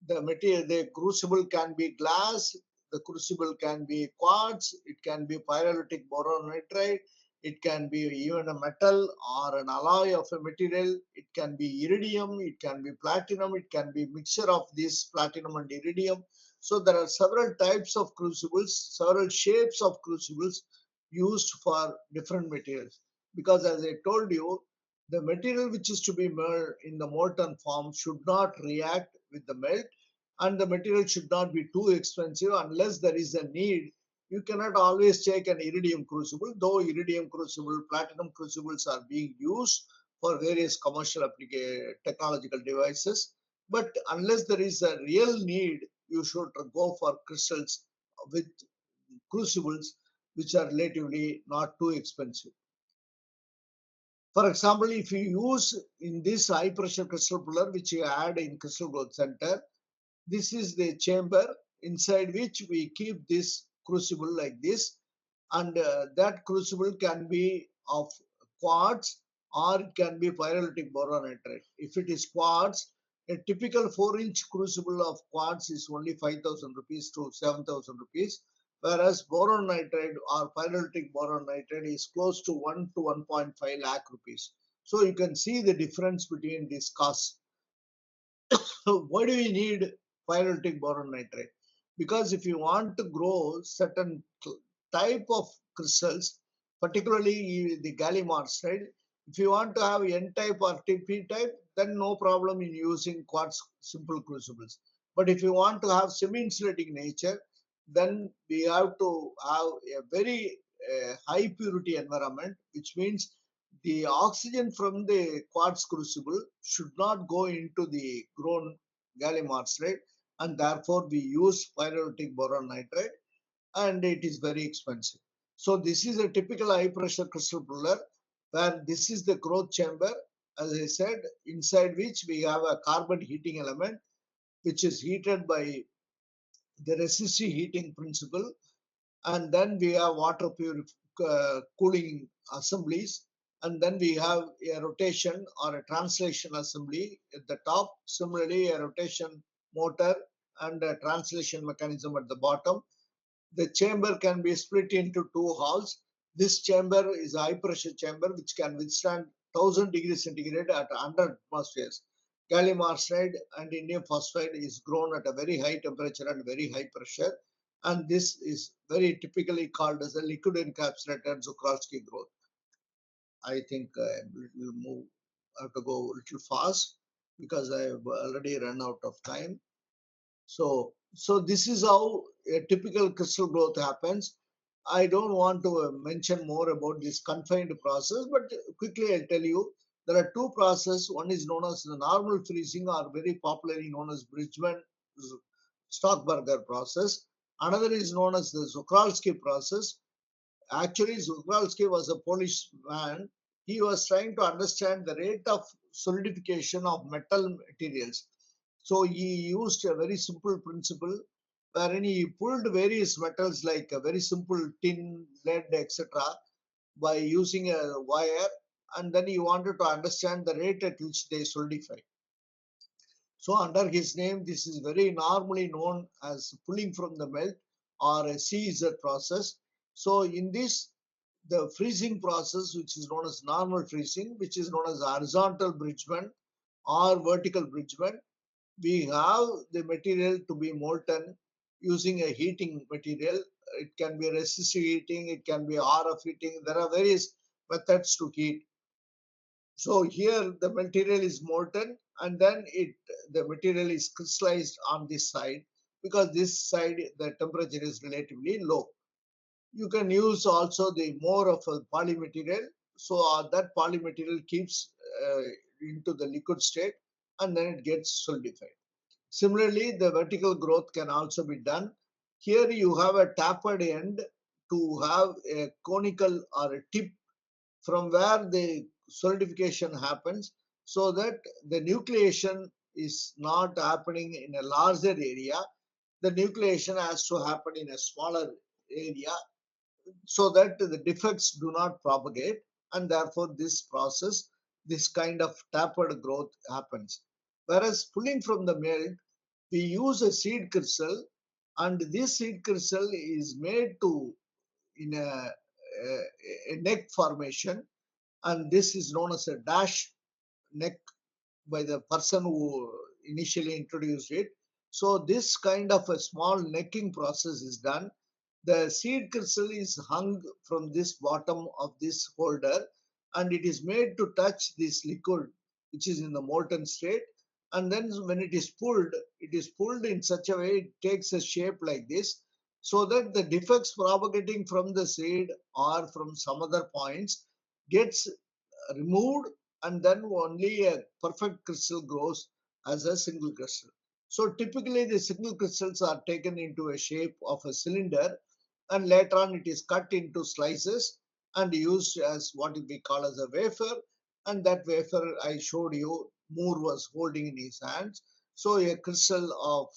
The crucible can be glass, the crucible can be quartz, it can be pyrolytic boron nitride, it can be even a metal or an alloy of a material, it can be iridium, it can be platinum, it can be mixture of this platinum and iridium. So there are several types of crucibles, several shapes of crucibles used for different materials. Because as I told you, the material which is to be made in the molten form should not react with the melt, and the material should not be too expensive unless there is a need. You cannot always take an iridium crucible, though iridium crucible, platinum crucibles are being used for various commercial technological devices. But unless there is a real need, you should go for crystals with crucibles which are relatively not too expensive. For example, if you use in this high pressure crystal puller which you add in Crystal Growth Center, this is the chamber inside which we keep this crucible like this, and that crucible can be of quartz or it can be pyrolytic boron nitride. If it is quartz, a typical 4-inch crucible of quartz is only 5,000 rupees to 7,000 rupees, whereas boron nitride or pyrolytic boron nitride is close to 1 to 1.5 lakh rupees. So you can see the difference between these costs. So why do we need pyrolytic boron nitride? Because if you want to grow certain type of crystals, particularly the gallium arsenide, if you want to have N-type or P-type, then no problem in using quartz simple crucibles. But if you want to have semi-insulating nature, then we have to have a very high purity environment, which means the oxygen from the quartz crucible should not go into the grown gallium arsenide, and therefore we use pyrolytic boron nitride, and it is very expensive. So this is a typical high pressure crystal puller where this is the growth chamber, as I said, inside which we have a carbon heating element which is heated by the resistive heating principle, and then we have water cooling assemblies, and then we have a rotation or a translation assembly at the top, similarly a rotation motor and a translation mechanism at the bottom. The chamber can be split into two halls. This chamber is a high pressure chamber which can withstand 1000 degrees centigrade at 100 atmospheres. Gallium arsenide and indium phosphide is grown at a very high temperature and very high pressure, and this is very typically called as a liquid encapsulated Zukralski growth. I think we'll move. I have to go a little fast because I have already run out of time. So this is how a typical crystal growth happens. I don't want to mention more about this confined process, but quickly I'll tell you there are two processes. One is known as the normal freezing, or very popularly known as Bridgman Stockberger process. Another is known as the Zukralski process. Actually, Zukralski was a Polish man. He was trying to understand the rate of solidification of metal materials. So he used a very simple principle wherein he pulled various metals like a very simple tin, lead, etc. by using a wire, and then he wanted to understand the rate at which they solidify. So under his name, this is very normally known as pulling from the melt or a CZ process. So in this, the freezing process, which is known as normal freezing, which is known as horizontal bridgment or vertical bridgment, we have the material to be molten using a heating material. It can be resistive heating, it can be RF heating. There are various methods to heat. So here the material is molten, and then the material is crystallized on this side, because this side the temperature is relatively low. You can use also the more of a polymaterial, so that polymaterial keeps into the liquid state, and then it gets solidified. Similarly, the vertical growth can also be done. Here you have a tapered end to have a conical or a tip from where the solidification happens, so that the nucleation is not happening in a larger area. The nucleation has to happen in a smaller area so that the defects do not propagate, and therefore this process, this kind of tapered growth happens. Whereas pulling from the melt, we use a seed crystal, and this seed crystal is made to in a a neck formation, and this is known as a dash neck by the person who initially introduced it. So this kind of a small necking process is done. The seed crystal is hung from this bottom of this holder, and it is made to touch this liquid which is in the molten state. And then when it is pulled in such a way it takes a shape like this, so that the defects propagating from the seed or from some other points gets removed, and then only a perfect crystal grows as a single crystal. So typically the single crystals are taken into a shape of a cylinder, and later on it is cut into slices and used as what we call as a wafer. And that wafer I showed you Moore was holding in his hands. So a crystal of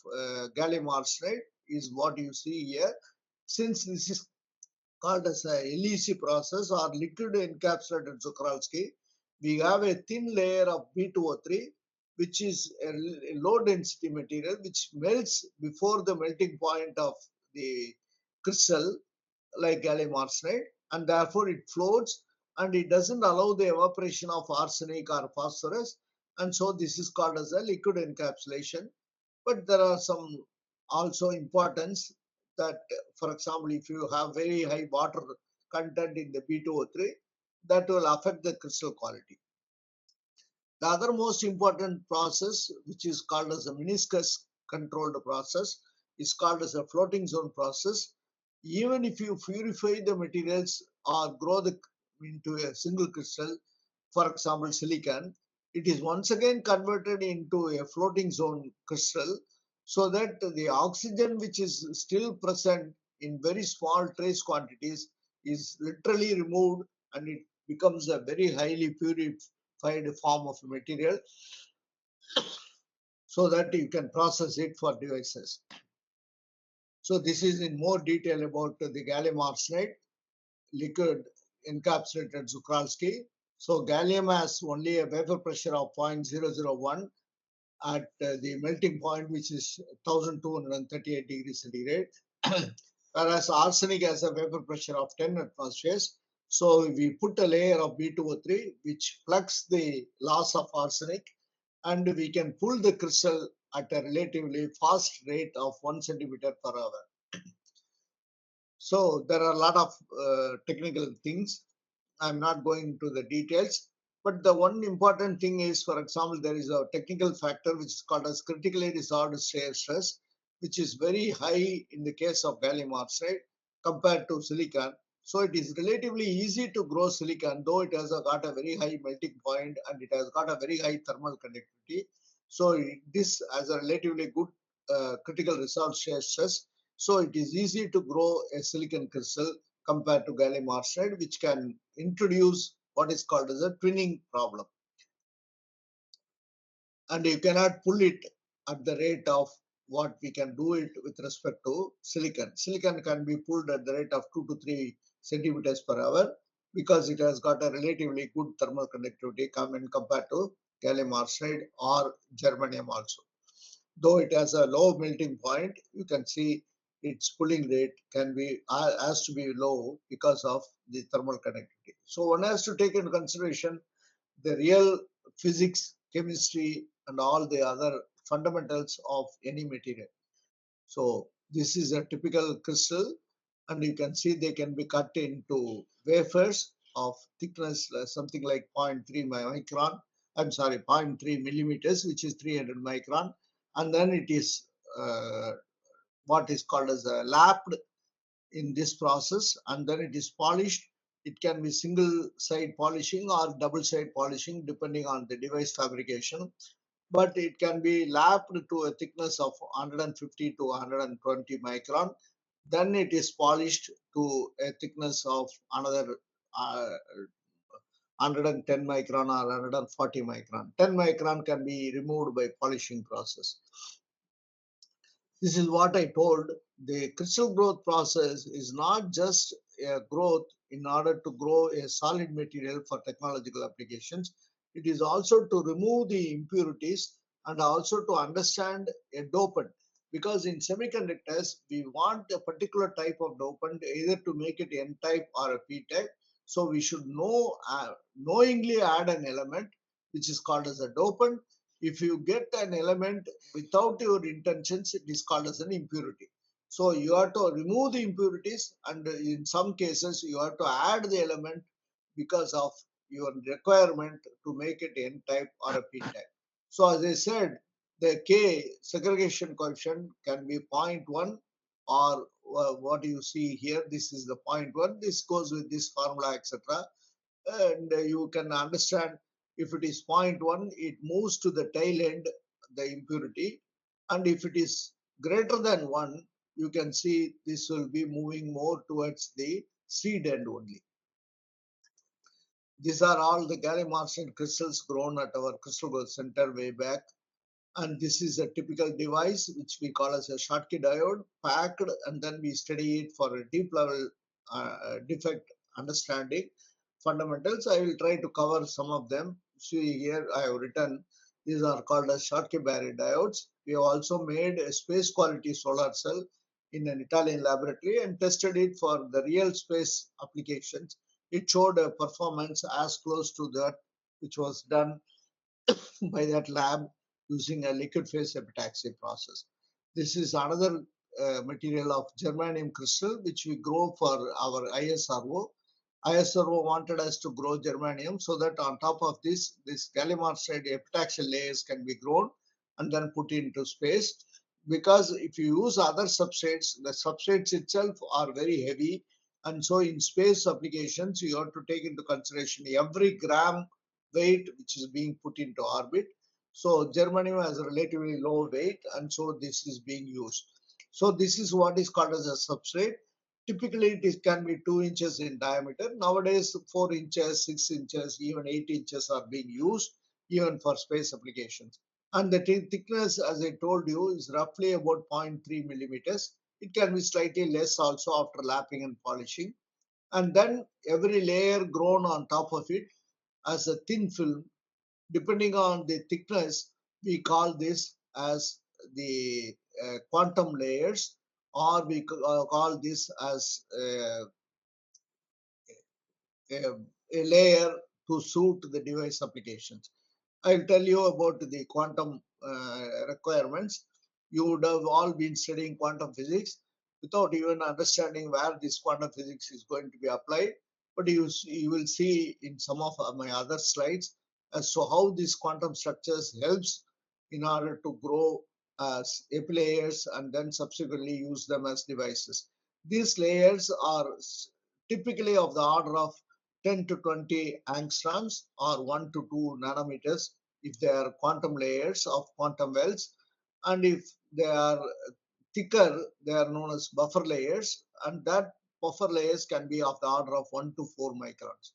gallium arsenide is what you see here. Since this is called as a LEC process or liquid encapsulated Zuchralski, we have a thin layer of B2O3, which is a low density material which melts before the melting point of the crystal like gallium arsenide, and therefore it floats and it doesn't allow the evaporation of arsenic or phosphorus, and so this is called as a liquid encapsulation. But there are some also importance that, for example, if you have very high water content in the B2O3, that will affect the crystal quality. The other most important process, which is called as a meniscus controlled process, is called as a floating zone process. Even if you purify the materials or grow into a single crystal, for example, silicon, it is once again converted into a floating zone crystal, so that the oxygen which is still present in very small trace quantities is literally removed, and it becomes a very highly purified form of material, so that you can process it for devices. So this is in more detail about the gallium arsenide liquid encapsulated Zuchralski. So gallium has only a vapor pressure of 0.001 at the melting point, which is 1238 degrees centigrade, whereas arsenic has a vapor pressure of 10 atmospheres. So we put a layer of B2O3 which plugs the loss of arsenic, and we can pull the crystal at a relatively fast rate of 1 centimeter per hour. So there are a lot of technical things. I'm not going into the details, but the one important thing is, for example, there is a technical factor which is called as critically resolved shear stress, which is very high in the case of gallium arsenide compared to silicon. So it is relatively easy to grow silicon, though it has got a very high melting point and it has got a very high thermal conductivity. So this has a relatively good critical resolved shear stress. So it is easy to grow a silicon crystal compared to gallium arsenide, which can introduce what is called as a twinning problem. And you cannot pull it at the rate of what we can do it with respect to silicon. Silicon can be pulled at the rate of 2 to 3 centimeters per hour because it has got a relatively good thermal conductivity compared to gallium arsenide or germanium also. Though it has a low melting point, you can see its pulling rate has to be low because of the thermal conductivity. So one has to take into consideration the real physics, chemistry, and all the other fundamentals of any material. So this is a typical crystal, and you can see they can be cut into wafers of thickness something like 0.3 micron. I'm sorry, 0.3 millimeters, which is 300 micron, and then it is what is called as a lapped in this process, and then it is polished. It can be single side polishing or double side polishing depending on the device fabrication, but it can be lapped to a thickness of 150 to 120 micron. Then it is polished to a thickness of another 110 micron or 140 micron. 10 micron can be removed by polishing process. This is what I told. The crystal growth process is not just a growth in order to grow a solid material for technological applications. It is also to remove the impurities and also to understand a dopant. because in semiconductors, we want a particular type of dopant either to make it N-type or a P-type. So we should knowingly add an element which is called as a dopant. If you get an element without your intentions, it is called as an impurity. So you have to remove the impurities, and in some cases you have to add the element because of your requirement to make it N-type or a P-type. So as I said, the K segregation coefficient can be 0.1 or what you see here, this is the 0.1. This goes with this formula, etc. And you can understand if it is 0.1, it moves to the tail end, the impurity. And if it is greater than 1, you can see this will be moving more towards the seed end only. These are all the gallium arsenide crystals grown at our crystal growth center way back. And this is a typical device which we call as a Schottky diode, packed, and then we study it for a deep level defect understanding fundamentals. I will try to cover some of them. See here I have written, these are called as Schottky barrier diodes. We have also made a space quality solar cell in an Italian laboratory and tested it for the real space applications. It showed a performance as close to that which was done by that lab using a liquid phase epitaxy process. This is another material of germanium crystal which we grow for our ISRO. ISRO wanted us to grow germanium so that on top of this gallium arsenide epitaxial layers can be grown and then put into space. Because if you use other substrates, the substrates itself are very heavy, and so in space applications you have to take into consideration every gram weight which is being put into orbit. So germanium has a relatively low weight, and so this is being used. So this is what is called as a substrate. Typically it can be 2 inches in diameter. Nowadays 4 inches, 6 inches, even 8 inches are being used even for space applications. And the thickness, as I told you, is roughly about 0.3 millimeters. It can be slightly less also after lapping and polishing. And then every layer grown on top of it as a thin film. Depending on the thickness, we call this as the quantum layers, or we call this as a layer to suit the device applications. I'll tell you about the quantum requirements. You would have all been studying quantum physics without even understanding where this quantum physics is going to be applied. But you will see in some of my other slides as to how these quantum structures helps in order to grow as AP layers and then subsequently use them as devices. These layers are typically of the order of 10 to 20 angstroms or 1 to 2 nanometers if they are quantum layers of quantum wells, and if they are thicker, they are known as buffer layers, and that buffer layers can be of the order of 1 to 4 microns.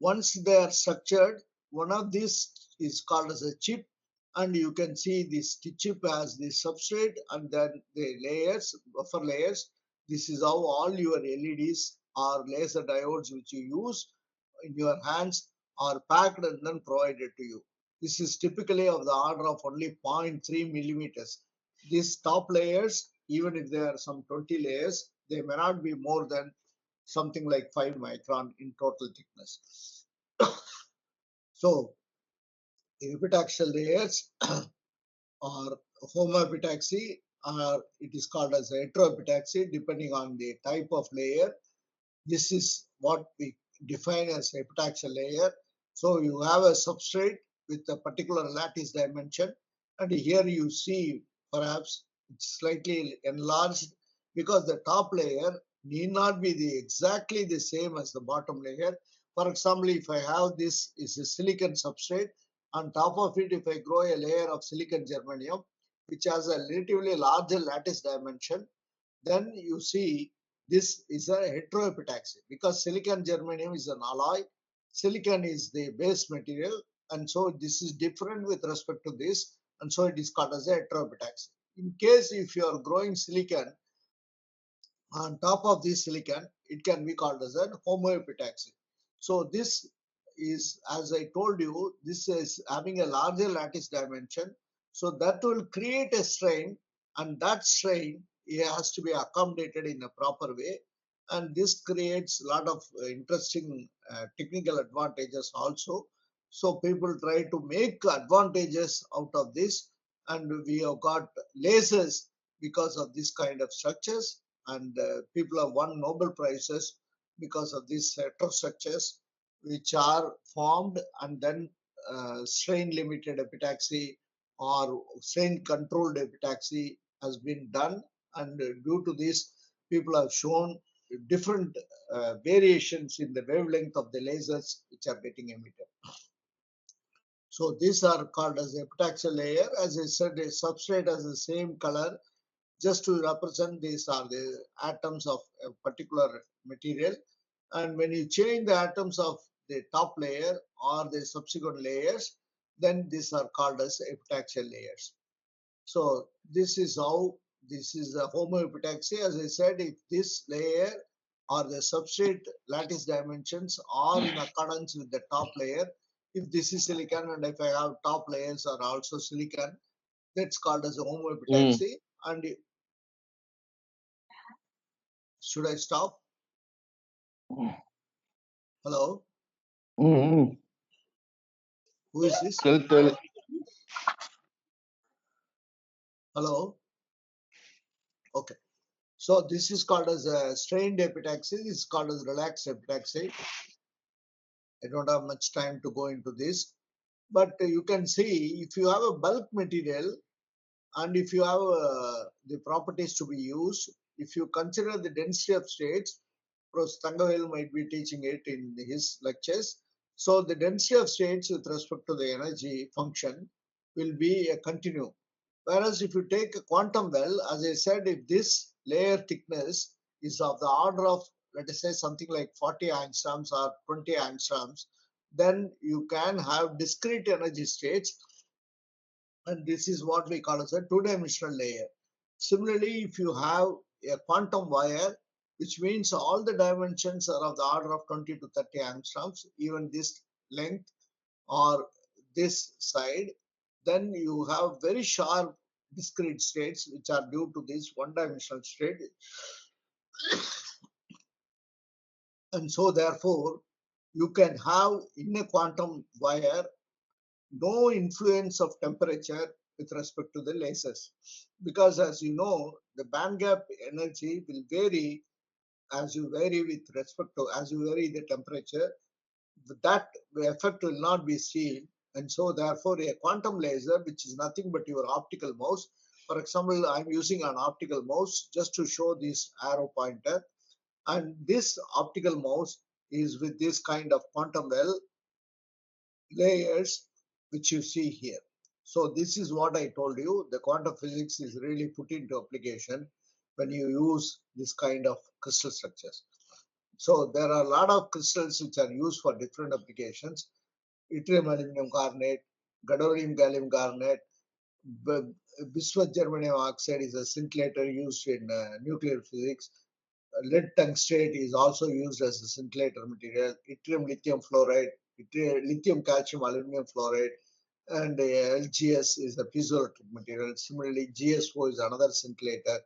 Once they are structured, one of these is called as a chip, and you can see this chip has the substrate and then the layers, buffer layers. This is how all your LEDs or laser diodes which you use in your hands are packed and then provided to you. This is typically of the order of only 0.3 millimeters. These top layers, even if there are some 20 layers, they may not be more than something like 5 micron in total thickness. So the epitaxial layers or homoepitaxy, or it is called as heteroepitaxy depending on the type of layer. This is what we define as epitaxial layer. So you have a substrate with a particular lattice dimension, and here you see perhaps it's slightly enlarged because the top layer need not be exactly the same as the bottom layer. For example, if I have this is a silicon substrate, on top of it if I grow a layer of silicon germanium which has a relatively larger lattice dimension, then you see this is a heteroepitaxy because silicon germanium is an alloy. Silicon is the base material, and so this is different with respect to this, and so it is called as a heteroepitaxy. In case if you are growing silicon on top of this silicon, it can be called as a homoepitaxy. So this is, as I told you, this is having a larger lattice dimension. So that will create a strain, and that strain it has to be accommodated in a proper way. And this creates a lot of interesting technical advantages also. So people try to make advantages out of this, and we have got lasers because of this kind of structures, and people have won Nobel Prizes because of these heterostructures, which are formed, and then strain limited epitaxy or strain controlled epitaxy has been done, and due to this people have shown different variations in the wavelength of the lasers which are getting emitted. So these are called as epitaxial layer. As I said, a substrate has the same color just to represent these are the atoms of a particular material. And when you change the atoms of the top layer or the subsequent layers, then these are called as epitaxial layers. So this is how this is a homoepitaxy. As I said, if this layer or the substrate lattice dimensions are in accordance with the top layer, if this is silicon and if I have top layers are also silicon, that's called as a homoepitaxy. And should I stop? Hello? Mm-hmm. Who is this? Tell. Hello? Okay. So this is called as a strained epitaxy. This is called as relaxed epitaxy. I don't have much time to go into this, but you can see if you have a bulk material and if you have the properties to be used, if you consider the density of states, Professor Thangavel might be teaching it in his lectures. So the density of states with respect to the energy function will be a continuum. Whereas if you take a quantum well, as I said, if this layer thickness is of the order of, let us say, something like 40 angstroms or 20 angstroms, then you can have discrete energy states, and this is what we call as a two-dimensional layer. Similarly, if you have a quantum wire, which means all the dimensions are of the order of 20 to 30 angstroms, even this length or this side, then you have very sharp discrete states which are due to this one-dimensional state. And so therefore, you can have in a quantum wire no influence of temperature with respect to the lasers, because as you know, the band gap energy will vary as you vary with respect to, as you vary the temperature, that effect will not be seen. And so therefore a quantum laser, which is nothing but your optical mouse, for example, I'm using an optical mouse just to show this arrow pointer, and this optical mouse is with this kind of quantum well layers which you see here. So this is what I told you, the quantum physics is really put into application when you use this kind of crystal structures. So there are a lot of crystals which are used for different applications. Yttrium aluminum garnet, gadolinium gallium garnet, bismuth germanium oxide is a scintillator used in nuclear physics. Lead tungstate is also used as a scintillator material. Yttrium lithium fluoride, lithium calcium aluminum fluoride, and LGS is a piezoelectric material. Similarly, GSO is another scintillator.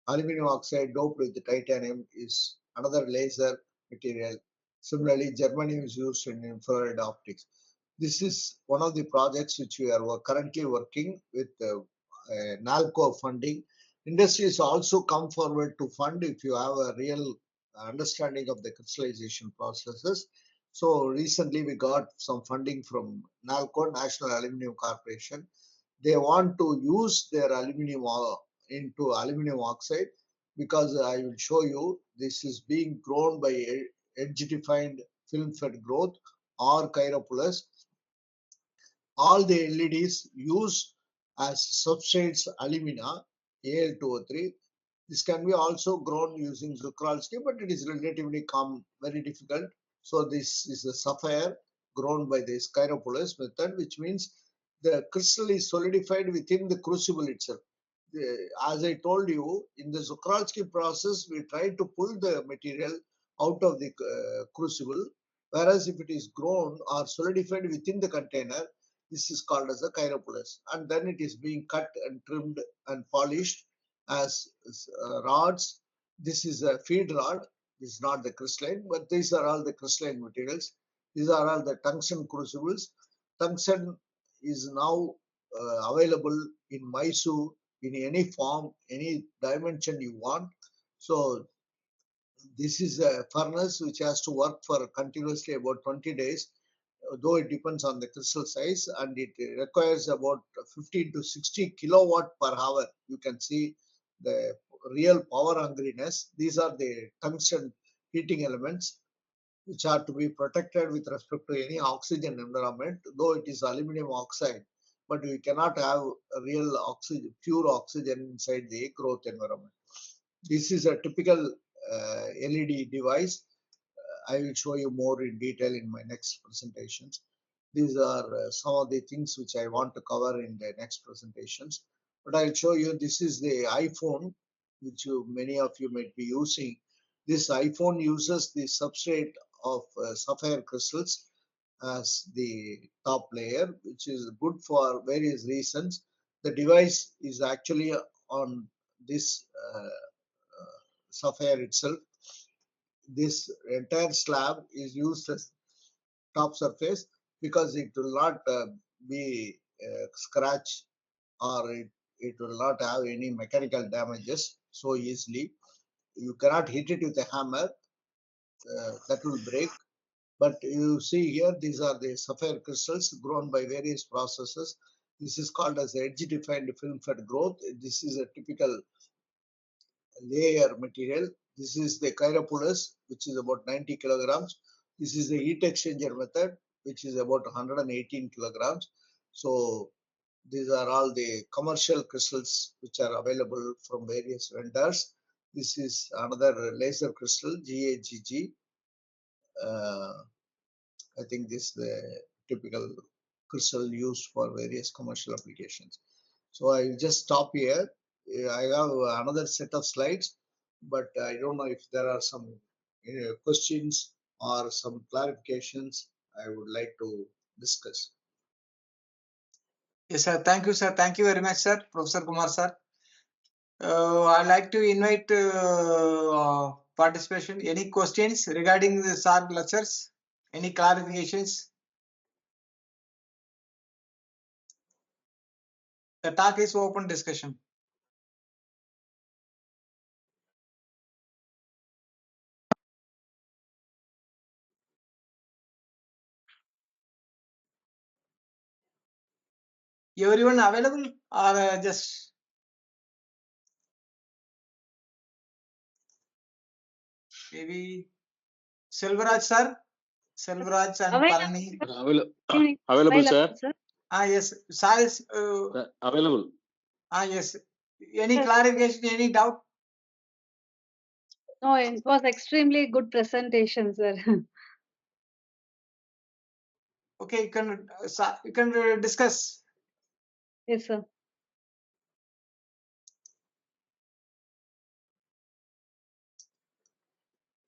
Aluminum oxide doped with titanium is another laser material. Similarly, germanium is used in infrared optics. This is one of the projects which we are currently working with NALCO funding. Industries also come forward to fund if you have a real understanding of the crystallization processes. So recently we got some funding from NALCO, National Aluminium Corporation. They want to use their aluminum into aluminum oxide, because I will show you this is being grown by edge-defined film-fed growth or chiropolus. All the LEDs use as substrates alumina, Al2O3. This can be also grown using Zucralski, but it is relatively very difficult. So this is a sapphire grown by this chiropolus method, which means the crystal is solidified within the crucible itself. As I told you, in the Zucralski process, we try to pull the material out of the crucible, whereas if it is grown or solidified within the container, This is called as a chiropolys, and then it is being cut and trimmed and polished as rods. This is a feed rod. This is not the crystalline, but these are all the crystalline materials. These are all the tungsten crucibles. Tungsten is now available in Mysore in any form, any dimension you want. So this is a furnace which has to work for continuously about 20 days, though it depends on the crystal size, and it requires about 15 to 60 kilowatt per hour. You can see the real power hungriness. These are the tungsten heating elements which are to be protected with respect to any oxygen environment, though it is aluminum oxide, but we cannot have a real oxygen, pure oxygen inside the growth environment. This is a typical LED device. I will show you more in detail in my next presentations. These are some of the things which I want to cover in the next presentations. But I'll show you, this is the iPhone, which many of you might be using. This iPhone uses the substrate of sapphire crystals as the top layer, which is good for various reasons. The device is actually on this sapphire itself. This entire slab is used as top surface because it will not be scratched, or it will not have any mechanical damages so easily. You cannot hit it with a hammer, that will break. But you see here, these are the sapphire crystals grown by various processes. This is called as edge-defined film-fed growth. This is a typical layer material. This is the chiropolys, which is about 90 kilograms. This is the heat exchanger method, which is about 118 kilograms. So these are all the commercial crystals which are available from various vendors. This is another laser crystal, GAGG. I think this is the typical crystal used for various commercial applications. So I will just stop here. I have another set of slides, but I don't know if there are some questions or some clarifications I would like to discuss. Yes, sir. Thank you, sir. Thank you very much, sir. Professor Kumar, sir. I'd like to invite participation. Any questions regarding the SAR lectures? Any clarifications? The talk is open discussion. Everyone available or just maybe Selvaraj, sir? Selvaraj and Palani. Available, sir. Yes, sir is Available. yes. Any clarification, any doubt? No, it was extremely good presentation, sir. Okay, you can discuss. Yes, sir.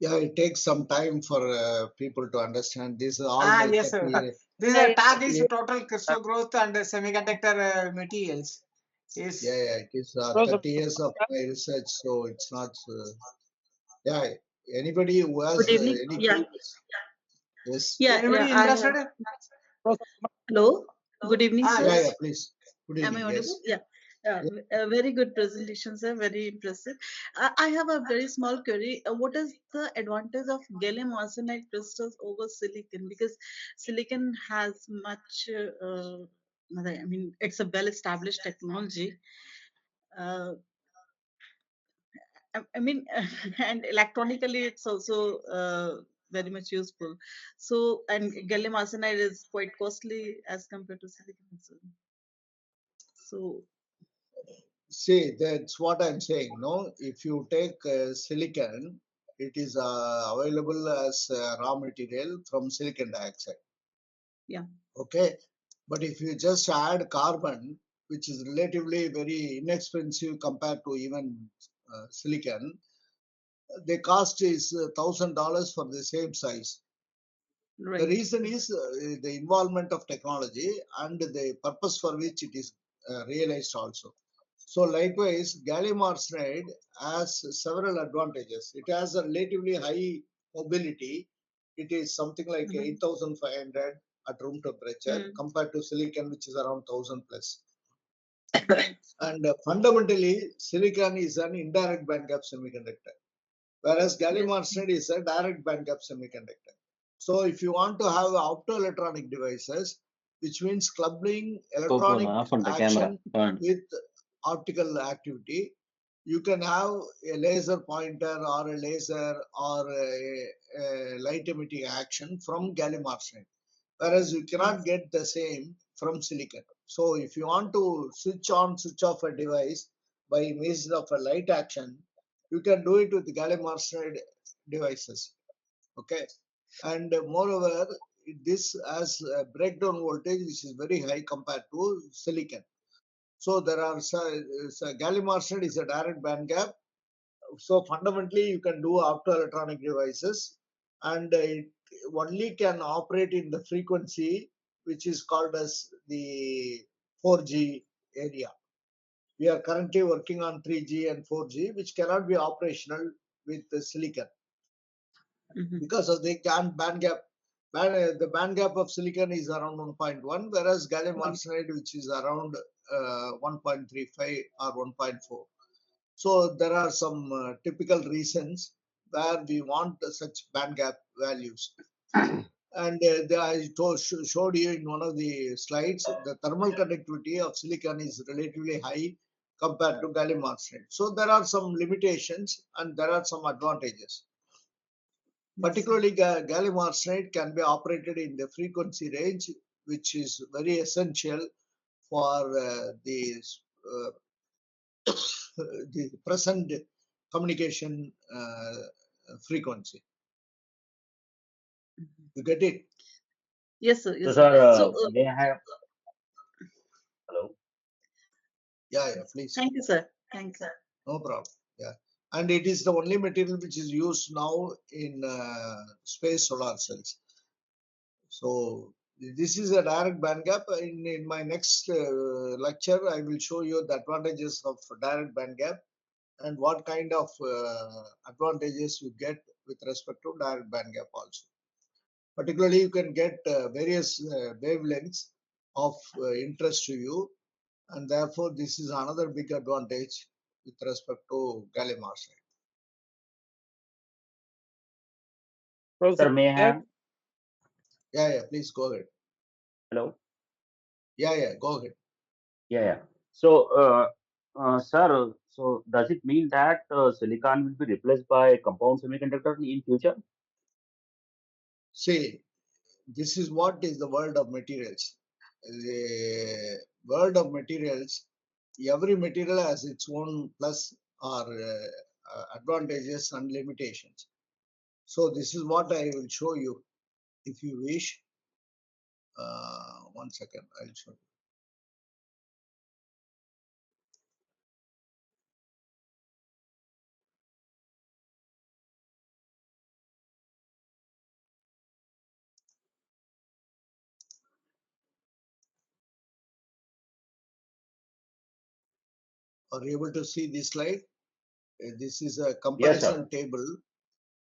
Yeah, it takes some time for people to understand. This is all the Yes, sir. 30 years. This Yeah, tag is total crystal growth and semiconductor materials. Yes. Yeah, it is 30 years of my research, so it's not. Yeah, anybody who has Good evening. any Yeah, queries? Yes. Anybody I interested? hello. Good evening, sir. Yeah, please. Good Am I evening. audible? Yes. Yeah. A very good presentation, sir. Very impressive. I have a very small query. What is the advantage of gallium arsenide crystals over silicon? Because silicon has much, I mean, it's a well-established technology. I mean, and electronically, it's also very much useful. So, and gallium arsenide is quite costly as compared to silicon. So, See, that's what I'm saying. No, if you take silicon, it is available as raw material from silicon dioxide. yeah. Okay, but if you just add carbon, which is relatively very inexpensive compared to even silicon, the cost is $1,000 for the same size. The Right. reason is the involvement of technology and the purpose for which it is realized also. So likewise, gallium arsenide has several advantages. It has a relatively high mobility. It is something like 8,500 at room temperature compared to silicon, which is around 1,000 plus. And fundamentally, silicon is an indirect bandgap semiconductor, whereas gallium arsenide is a direct bandgap semiconductor. So if you want to have optoelectronic devices, which means clubbing electronic action with optical activity, you can have a laser pointer or a laser or a light emitting action from gallium arsenide, whereas you cannot get the same from silicon. So if you want to switch on, switch off a device by means of a light action, you can do it with gallium arsenide devices. Okay, and moreover, this has a breakdown voltage which is very high compared to silicon. So there are gallium arsenide is a direct band gap. So fundamentally, you can do optoelectronic devices, and it only can operate in the frequency which is called as the 4G area. We are currently working on 3G and 4G, which cannot be operational with the silicon because of the band gap. The band gap of silicon is around 1.1, whereas gallium arsenide, which is around 1.35 or 1.4. So there are some typical reasons where we want such band gap values. And I showed you in one of the slides, the thermal conductivity of silicon is relatively high compared to gallium arsenide. So there are some limitations and there are some advantages. Particularly, gallium arsenide can be operated in the frequency range, which is very essential for the present communication frequency. You get it? Yes, sir. So, Yes, sir. sir, So, may I have? Hello. Yeah, please. thank you, sir. Thank you. No problem. Yeah, and it is the only material which is used now in space solar cells. So this is a direct band gap. In my next lecture, I will show you the advantages of direct band gap and what kind of advantages you get with respect to direct band gap also. Particularly, you can get various wavelengths of interest to you, and therefore this is another big advantage with respect to gallium arsenide. Sir, may I have? Yeah, please go ahead. Hello. Yeah, go ahead. Yeah. So, sir, so does it mean that silicon will be replaced by compound semiconductor in future? See, this is what is the world of materials. The world of materials, every material has its own plus or advantages and limitations. So this is what I will show you if you wish. 1 second, I'll show you. Are you able to see this slide? This is a Yes, comparison sir. table.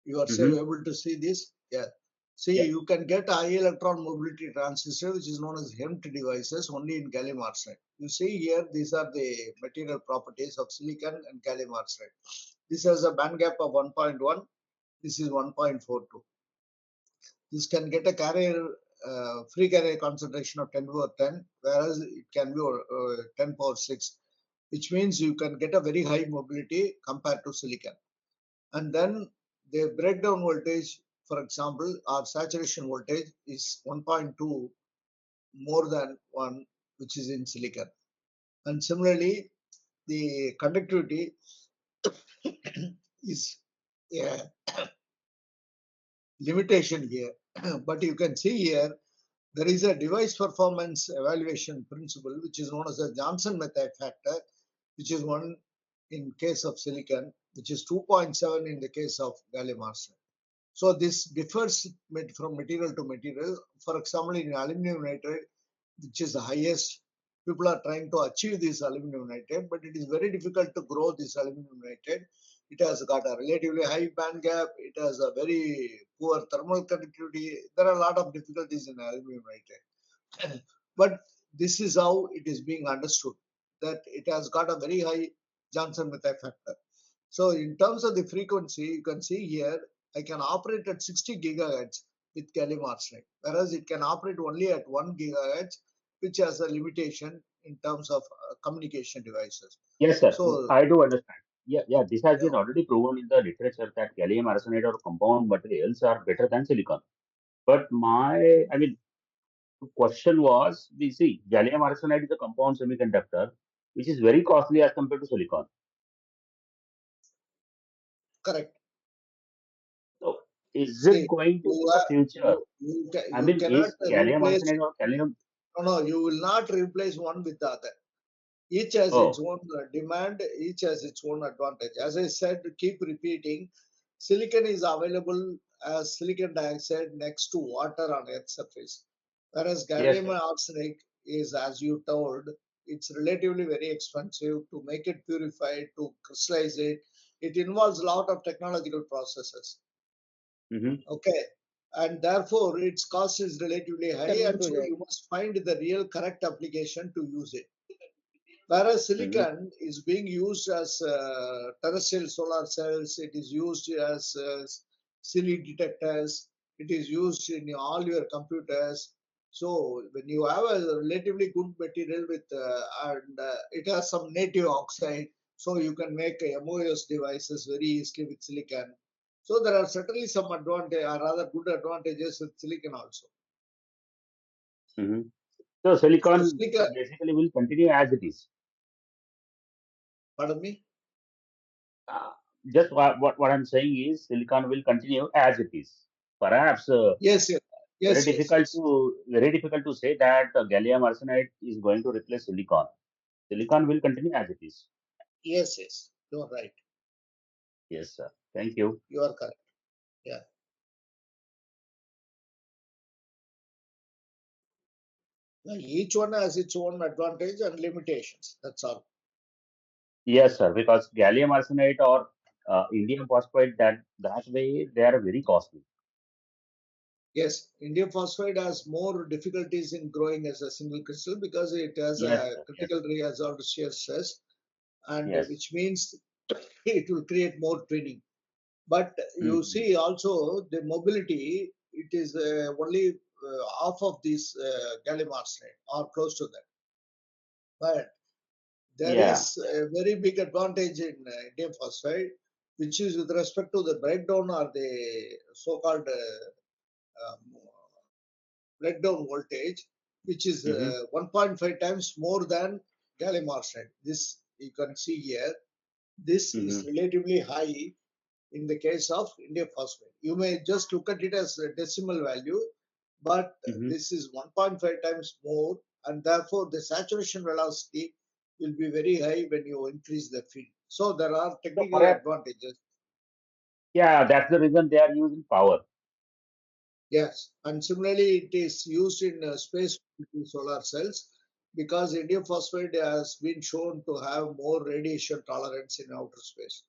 You are able to see this? Yeah. See, Yeah. you can get high electron mobility transistor, which is known as HEMT devices, only in gallium arsenide. You see here, these are the material properties of silicon and gallium arsenide. This has a band gap of 1.1. This is 1.42. This can get a carrier, free carrier concentration of 10 power 10, whereas it can be 10 power 6, which means you can get a very high mobility compared to silicon. And then the breakdown voltage, for example, our saturation voltage is 1.2 more than 1, which is in silicon. And similarly, the conductivity is a limitation here. But you can see here, there is a device performance evaluation principle, which is known as the Johnson method factor, which is 1 in case of silicon, which is 2.7 in the case of gallium arsenide. So this differs from material to material. For example, in aluminum nitride, which is the highest, people are trying to achieve this aluminum nitride, but it is very difficult to grow this aluminum nitride. It has got a relatively high band gap. It has a very poor thermal conductivity. There are a lot of difficulties in aluminum nitride. But this is how it is being understood, that it has got a very high Johnson Matthey factor. So in terms of the frequency, you can see here, I can operate at 60 gigahertz with gallium arsenide, whereas it can operate only at 1 gigahertz, which has a limitation in terms of communication devices. Yes, sir. So, I do understand. Yeah. This has yeah, been already proven in the literature that gallium arsenide or compound materials are better than silicon. But question was, we see gallium arsenide is a compound semiconductor, which is very costly as compared to silicon. correct. So, is See, it going to in the future? you cannot Is gallium replace, arsenide or gallium? no, you will not replace one with the other. Each has its Oh, own demand, each has its own advantage. As I said, keep repeating, silicon is available as silicon dioxide next to water on Earth's surface. Whereas yes, gallium sir. arsenide is, as you told, it's relatively very expensive to make it purified, to crystallize it. It involves a lot of technological processes. Mm-hmm. Okay. And therefore, its cost is relatively high, Convert and to so that. you must find the real correct application to use it. Whereas Mm-hmm. silicon is being used as terrestrial solar cells, it is used as silly detectors, it is used in all your computers. So when you have a relatively good material with and it has some native oxide, so you can make MOS devices very easily with silicon. So there are certainly some advantage, or rather good advantages with silicon also. Mm-hmm. So So silicon silicon, basically will continue as it is. pardon me. Uh, just what I'm saying is silicon will continue as it is. Perhaps Yes, yes, yes, yes, yes. very difficult to say that gallium arsenide is going to replace silicon. Silicon will continue as it is. Yes, yes, you're right. Yes, sir. Thank you. You are correct. Yeah. Now, each one has its own advantage and limitations. That's all. Yes, sir. Because gallium arsenide or indium phosphide that way they are very costly. Yes, indium phosphide has more difficulties in growing as a single crystal because it has Yes, a sir. Yes. critical reabsorbed shear stress, and Yes. which means it will create more twinning. But you Mm-hmm. see also the mobility, it is only half of this gallium arsenide or close to that. But there Yeah. is a very big advantage in indium phosphide, which is with respect to the breakdown or the so-called um, breakdown voltage, which is Mm-hmm. 1.5 times more than gallium arsenide. This you can see here. This Mm-hmm. is relatively high in the case of indium phosphide. You may just look at it as a decimal value, but Mm-hmm. this is 1.5 times more, and therefore the saturation velocity will be very high when you increase the field. So there are So technical perhaps advantages. yeah, that's the reason they are using power. Yes, and similarly, it is used in space solar cells because indium phosphide has been shown to have more radiation tolerance in outer space.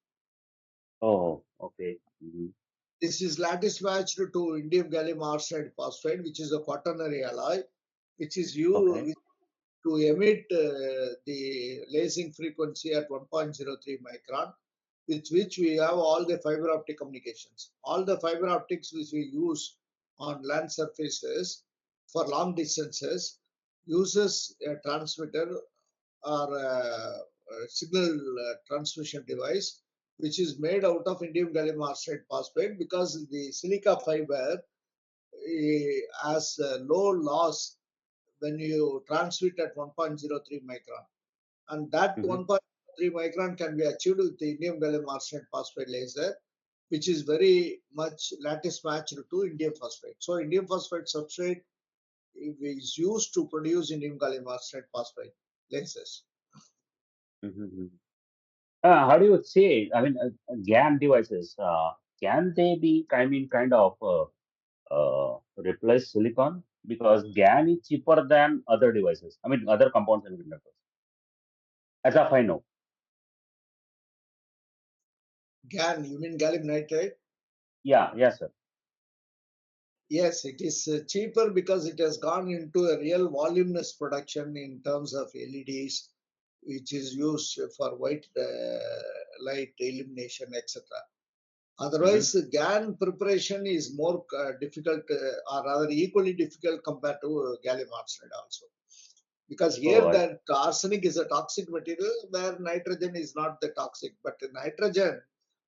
Oh, okay. Mm-hmm. This is lattice matched to indium gallium arsenide phosphide, which is a quaternary alloy, which is Okay. used to emit the lasing frequency at 1.03 micron, with which we have all the fiber optic communications. All the fiber optics which we use on land surfaces for long distances uses a transmitter or a signal transmission device which is made out of indium gallium arsenide phosphate because the silica fiber has low loss when you transmit at 1.03 micron, and that Mm-hmm. 1.3 micron can be achieved with the indium gallium arsenide phosphide laser, which is very much lattice matched to indium phosphide. So indium phosphide substrate is used to produce indium gallium arsenide phosphide lasers. Mm-hmm. How do you say? GaN devices. can they be, kind of replace silicon? Because GaN is cheaper than other devices. I mean, other compound semiconductors. As of I know. GaN, you mean gallium nitride? Yeah, yes, sir. Yes, it is cheaper because it has gone into a real voluminous production in terms of LEDs, which is used for white light illumination, etc. Otherwise, GaN preparation is more difficult, or rather equally difficult compared to gallium arsenide also. Because here Oh, that arsenic is a toxic material where nitrogen is not the toxic, but nitrogen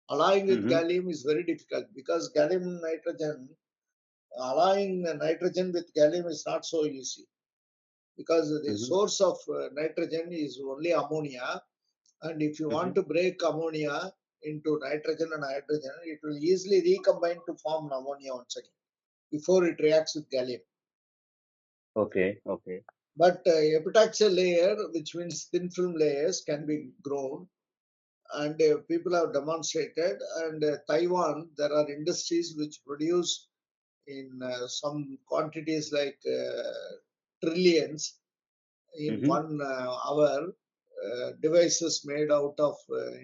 alloying with gallium is very difficult because gallium nitrogen alloying nitrogen with gallium is not so easy because the source of nitrogen is only ammonia, and if you want to break ammonia into nitrogen and hydrogen, it will easily recombine to form ammonia once again before it reacts with gallium. okay, okay. But epitaxial layer, which means thin film layers, can be grown, and people have demonstrated. And Taiwan, there are industries which produce in some quantities like trillions in 1 hour. Devices made out of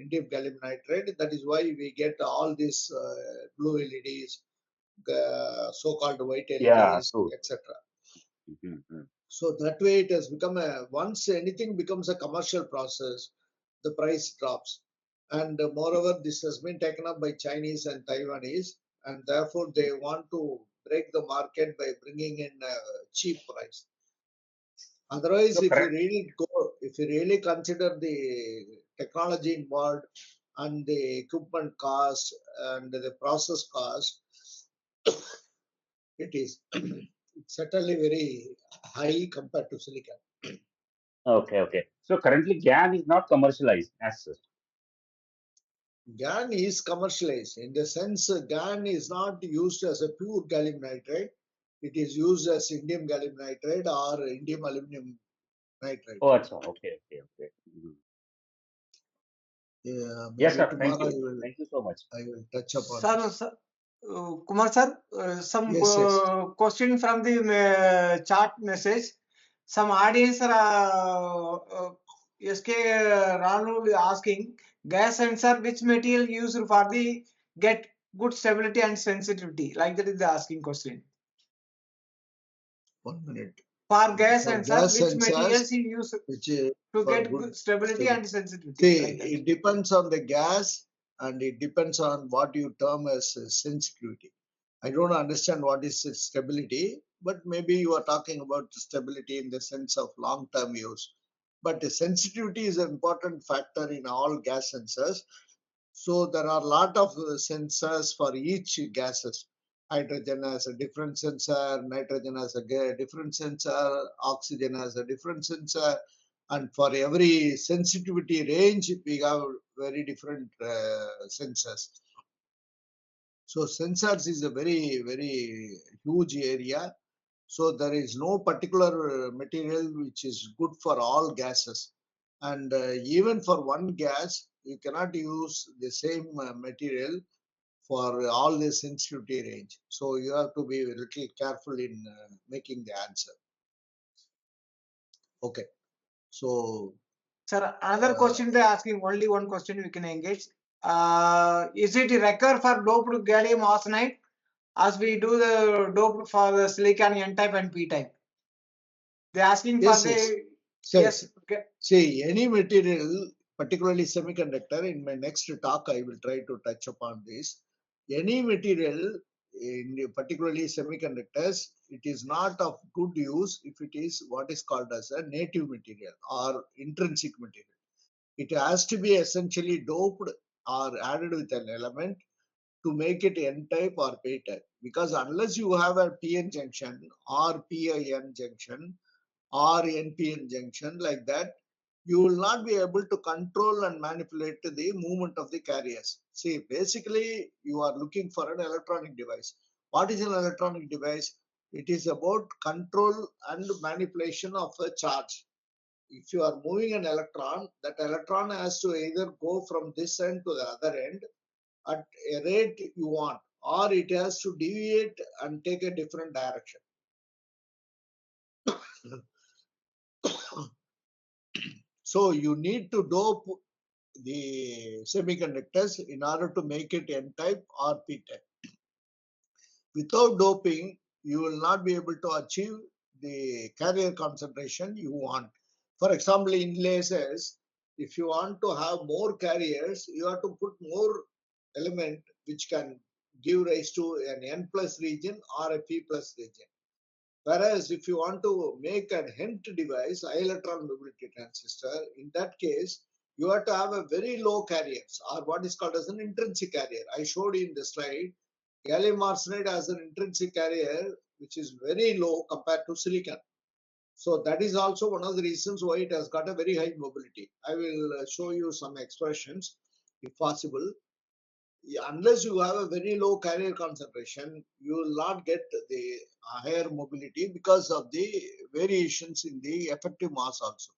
indium gallium nitride. That is why we get all these blue LEDs, so-called white Yeah, LEDs, true. etc. Mhm. So that way it has become once anything becomes a commercial process, the price drops. And moreover, this has been taken up by Chinese and Taiwanese, and therefore they want to break the market by bringing in a cheap price. Otherwise, So correct. if you really consider the technology involved and the equipment cost and the process cost, it is certainly very high compared to silicon. Okay, okay. So currently GaN is not commercialized as such. GaN is commercialized in the sense GaN is not used as a pure gallium nitride. It is used as indium gallium nitride or indium aluminum nitride. Oh, achha. Okay, okay, okay. Yeah, Yes, maybe sir. Thank tomorrow you. Thank you so much. I will touch upon Sir, this. Kumar sir, some Yes, yes. question from the chat message. Some audience are SK Ranu asking gas sensor which material used for the get good stability and sensitivity, like that is the asking question. 1 minute. For gas For sensor, gas which sensors, materials you use which is to for get good good stability and sensitivity, See, like that. it depends on the gas and it depends on what you term as sensitivity. I don't understand what is stability, but maybe you are talking about stability in the sense of long-term use. But the sensitivity is an important factor in all gas sensors. So there are a lot of sensors for each gases. Hydrogen has a different sensor, nitrogen has a different sensor, oxygen has a different sensor, and for every sensitivity range, we have very different sensors. So sensors is a very, very huge area. So there is no particular material which is good for all gases. And even for one gas, you cannot use the same material for all the sensitivity range. So you have to be a little careful in making the answer. Okay. So, sir, another question they're asking, only one question we can engage. Is it required for doped gallium arsenide as we do the dope for the silicon N-type and P-type? They're asking yes, for yes. the Yes. Okay. See, any material, particularly semiconductor, in my next talk, I will try to touch upon this. Any material, particularly semiconductors, it is not of good use if it is what is called as a native material or intrinsic material. It has to be essentially doped or added with an element to make it N-type or P-type. Because unless you have a PN junction or PIN junction or NPN junction like that, you will not be able to control and manipulate the movement of the carriers. See, basically, you are looking for an electronic device. What is an electronic device? It is about control and manipulation of a charge. If you are moving an electron, that electron has to either go from this end to the other end, at a rate you want, or it has to deviate and take a different direction. So you need to dope the semiconductors in order to make it N-type or P-type. Without doping, you will not be able to achieve the carrier concentration you want. For example, in lasers, if you want to have more carriers, you have to put more element which can give rise to an N plus region or a P plus region. Whereas if you want to make a HENT device, high electron mobility transistor, in that case, you have to have a very low carriers, or what is called as an intrinsic carrier. I showed you in the slide, gallium arsenide has an intrinsic carrier which is very low compared to silicon. So that is also one of the reasons why it has got a very high mobility. I will show you some expressions if possible. Unless you have a very low carrier concentration, you will not get the higher mobility because of the variations in the effective mass also.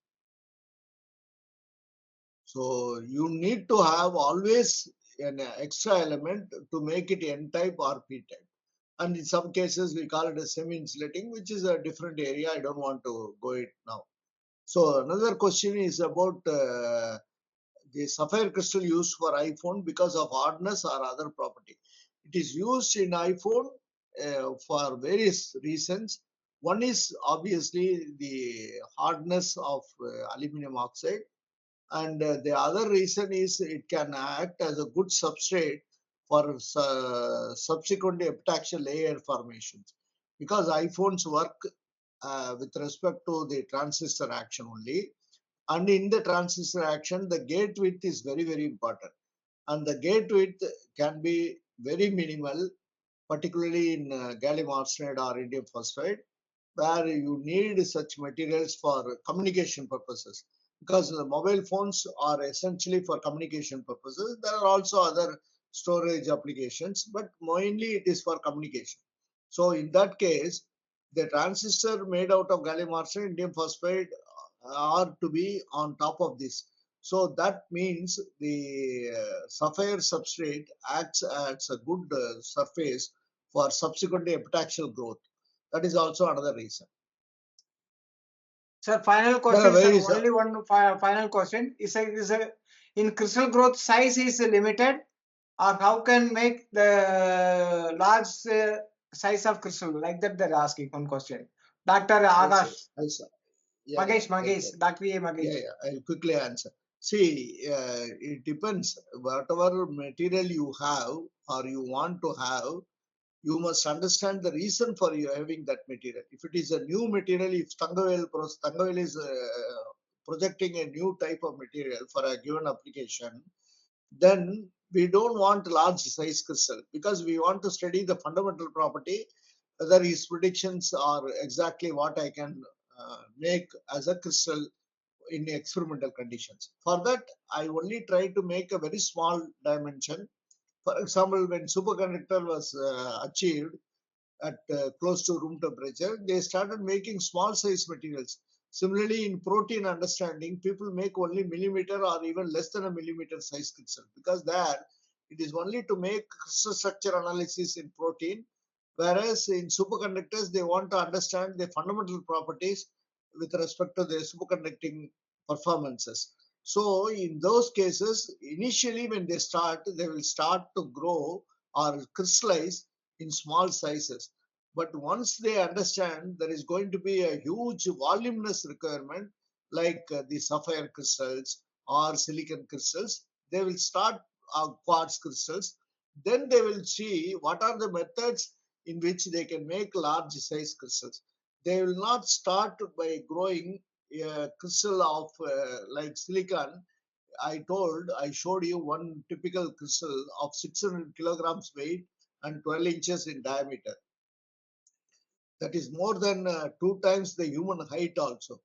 So you need to have always an extra element to make it N-type or P-type. And in some cases, we call it a semi-insulating, which is a different area. I don't want to go it now. So another question is about the sapphire crystal used for iPhone because of hardness or other property. It is used in iPhone for various reasons. One is obviously the hardness of aluminum oxide, and the other reason is it can act as a good substrate for subsequent epitaxial layer formations, because iPhones work with respect to the transistor action only. And in the transistor action, the gate width is very, very important. And the gate width can be very minimal, particularly in gallium arsenide or indium phosphide, where you need such materials for communication purposes. Because the mobile phones are essentially for communication purposes. There are also other storage applications, but mainly it is for communication. So in that case, the transistor made out of gallium arsenide, indium phosphide are to be on top of this. So that means the sapphire substrate acts as a good surface for subsequent epitaxial growth. That is also another reason. Sir, final question, sir. Only one final question. Is in crystal growth size is limited, or how can make the large size of crystal? Like that they're asking one question. Dr. Akash. Magesh, Dr. A. Magesh. Yeah, I'll quickly answer. See, it depends. Whatever material you have or you want to have, you must understand the reason for you having that material. If it is a new material, if Tangavel is projecting a new type of material for a given application, then we don't want large size crystal, because we want to study the fundamental property, whether his predictions are exactly what I can make as a crystal in experimental conditions. For that, I only try to make a very small dimension. For example, when superconductor was achieved at close to room temperature, they started making small size materials. Similarly, in protein understanding, people make only millimeter or even less than a millimeter size crystal, because there it is only to make crystal structure analysis in protein, whereas in superconductors, they want to understand the fundamental properties with respect to the superconducting performances. So in those cases, initially when they will start to grow or crystallize in small sizes. But once they understand there is going to be a huge voluminous requirement, like the sapphire crystals or silicon crystals, they will start quartz crystals. Then they will see what are the methods in which they can make large size crystals. They will not start by growing a crystal of like silicon. I showed you one typical crystal of 600 kilograms weight and 12 inches in diameter. That is more than 2 times the human height also.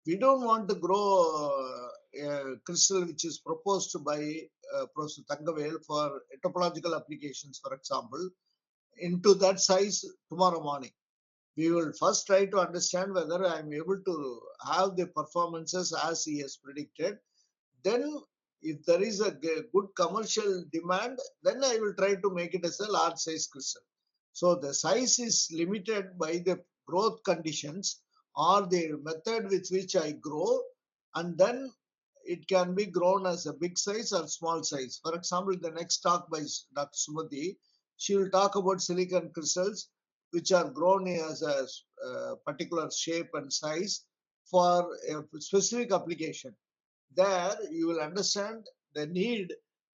We don't want to grow a crystal which is proposed by Professor Tangavel for topological applications, for example, into that size tomorrow morning. We will first try to understand whether I am able to have the performances as he has predicted. Then if there is a good commercial demand, then I will try to make it as a large size crystal. So the size is limited by the growth conditions or the method with which I grow, and then it can be grown as a big size or small size. For example, the next talk by Dr. Sumati, she will talk about silicon crystals which are grown as a particular shape and size for a specific application. There you will understand the need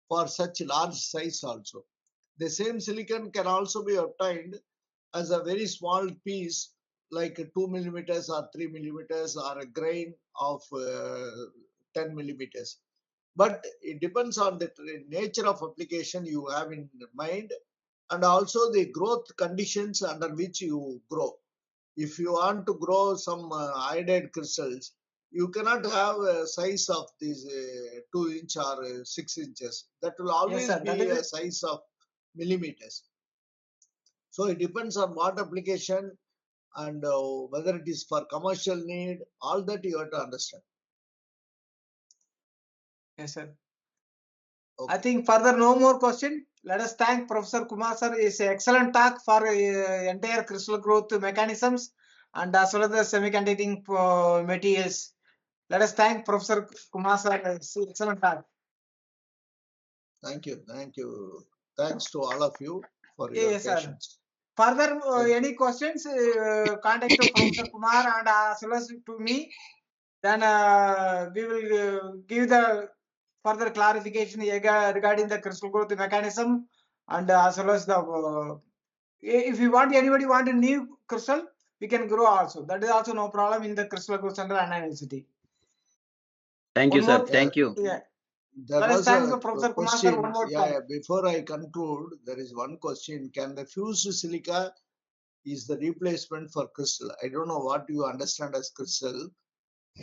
for such large size also. The same silicon can also be obtained as a very small piece like 2 millimeters or 3 millimeters or a grain of 10 millimeters. But it depends on the nature of application you have in mind and also the growth conditions under which you grow. If you want to grow some iodide crystals, you cannot have a size of these 2 inch or 6 inches. That will always Yes, sir. be a size of millimeters. So it depends on what application and whether it is for commercial need, all that you have to understand. Yes, sir. Okay. I think further no more question. Let us thank Professor Kumar sir. It's an excellent talk for entire crystal growth mechanisms and as well as the semiconducting materials. Let us thank Professor Kumar sir. It's an excellent talk. Thank you. Thank you. Thanks to all of you for your Yes, sir. patience. Further, any questions, contact to Professor Kumar and as well as to me. Then we will give the further clarification regarding the crystal growth mechanism and as well as the if you want anybody want a new crystal, we can grow also. That is also no problem in the crystal growth center and university. Thank you, sir. Thank you. Yeah. There Let us was thank a the Professor Kumar sir question. one more Yeah, time. before I conclude, there is one question. Can the fused silica is the replacement for crystal? I don't know what you understand as crystal.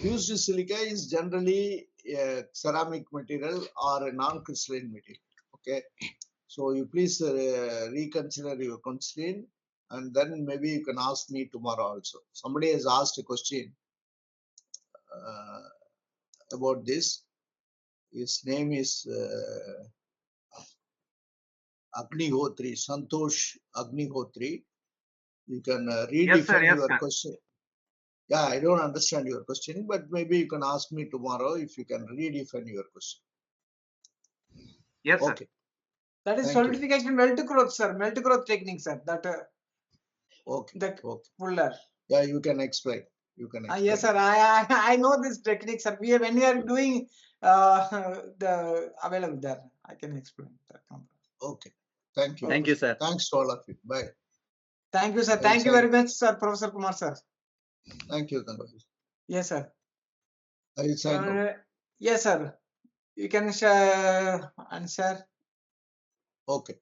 Fused silica is generally a ceramic material or a non-crystalline material. Okay. So you please reconsider your question and then maybe you can ask me tomorrow also. Somebody has asked a question about this. His name is Agnihotri, Santosh Agnihotri. You can redefine your question. Yeah, I don't understand your question, but maybe you can ask me tomorrow if you can redefine your question. Yes, sir. Okay. That is Thank you. solidification melt growth, sir. Melt growth technique, sir. That Okay. that Okay. puller. Yeah, you can explain. You can explain. Yes, sir. I know this technique, sir. When we are doing the available there, I can explain that. Okay. Thank you. Thank you, sir. Thanks to all of you. Bye. Thank you, sir. I'll Thank you sign. very much, sir, Professor Kumar, sir. Thank you, Tanvi. Yes, sir. I will sign out. Yes, sir. You can share and share. Okay.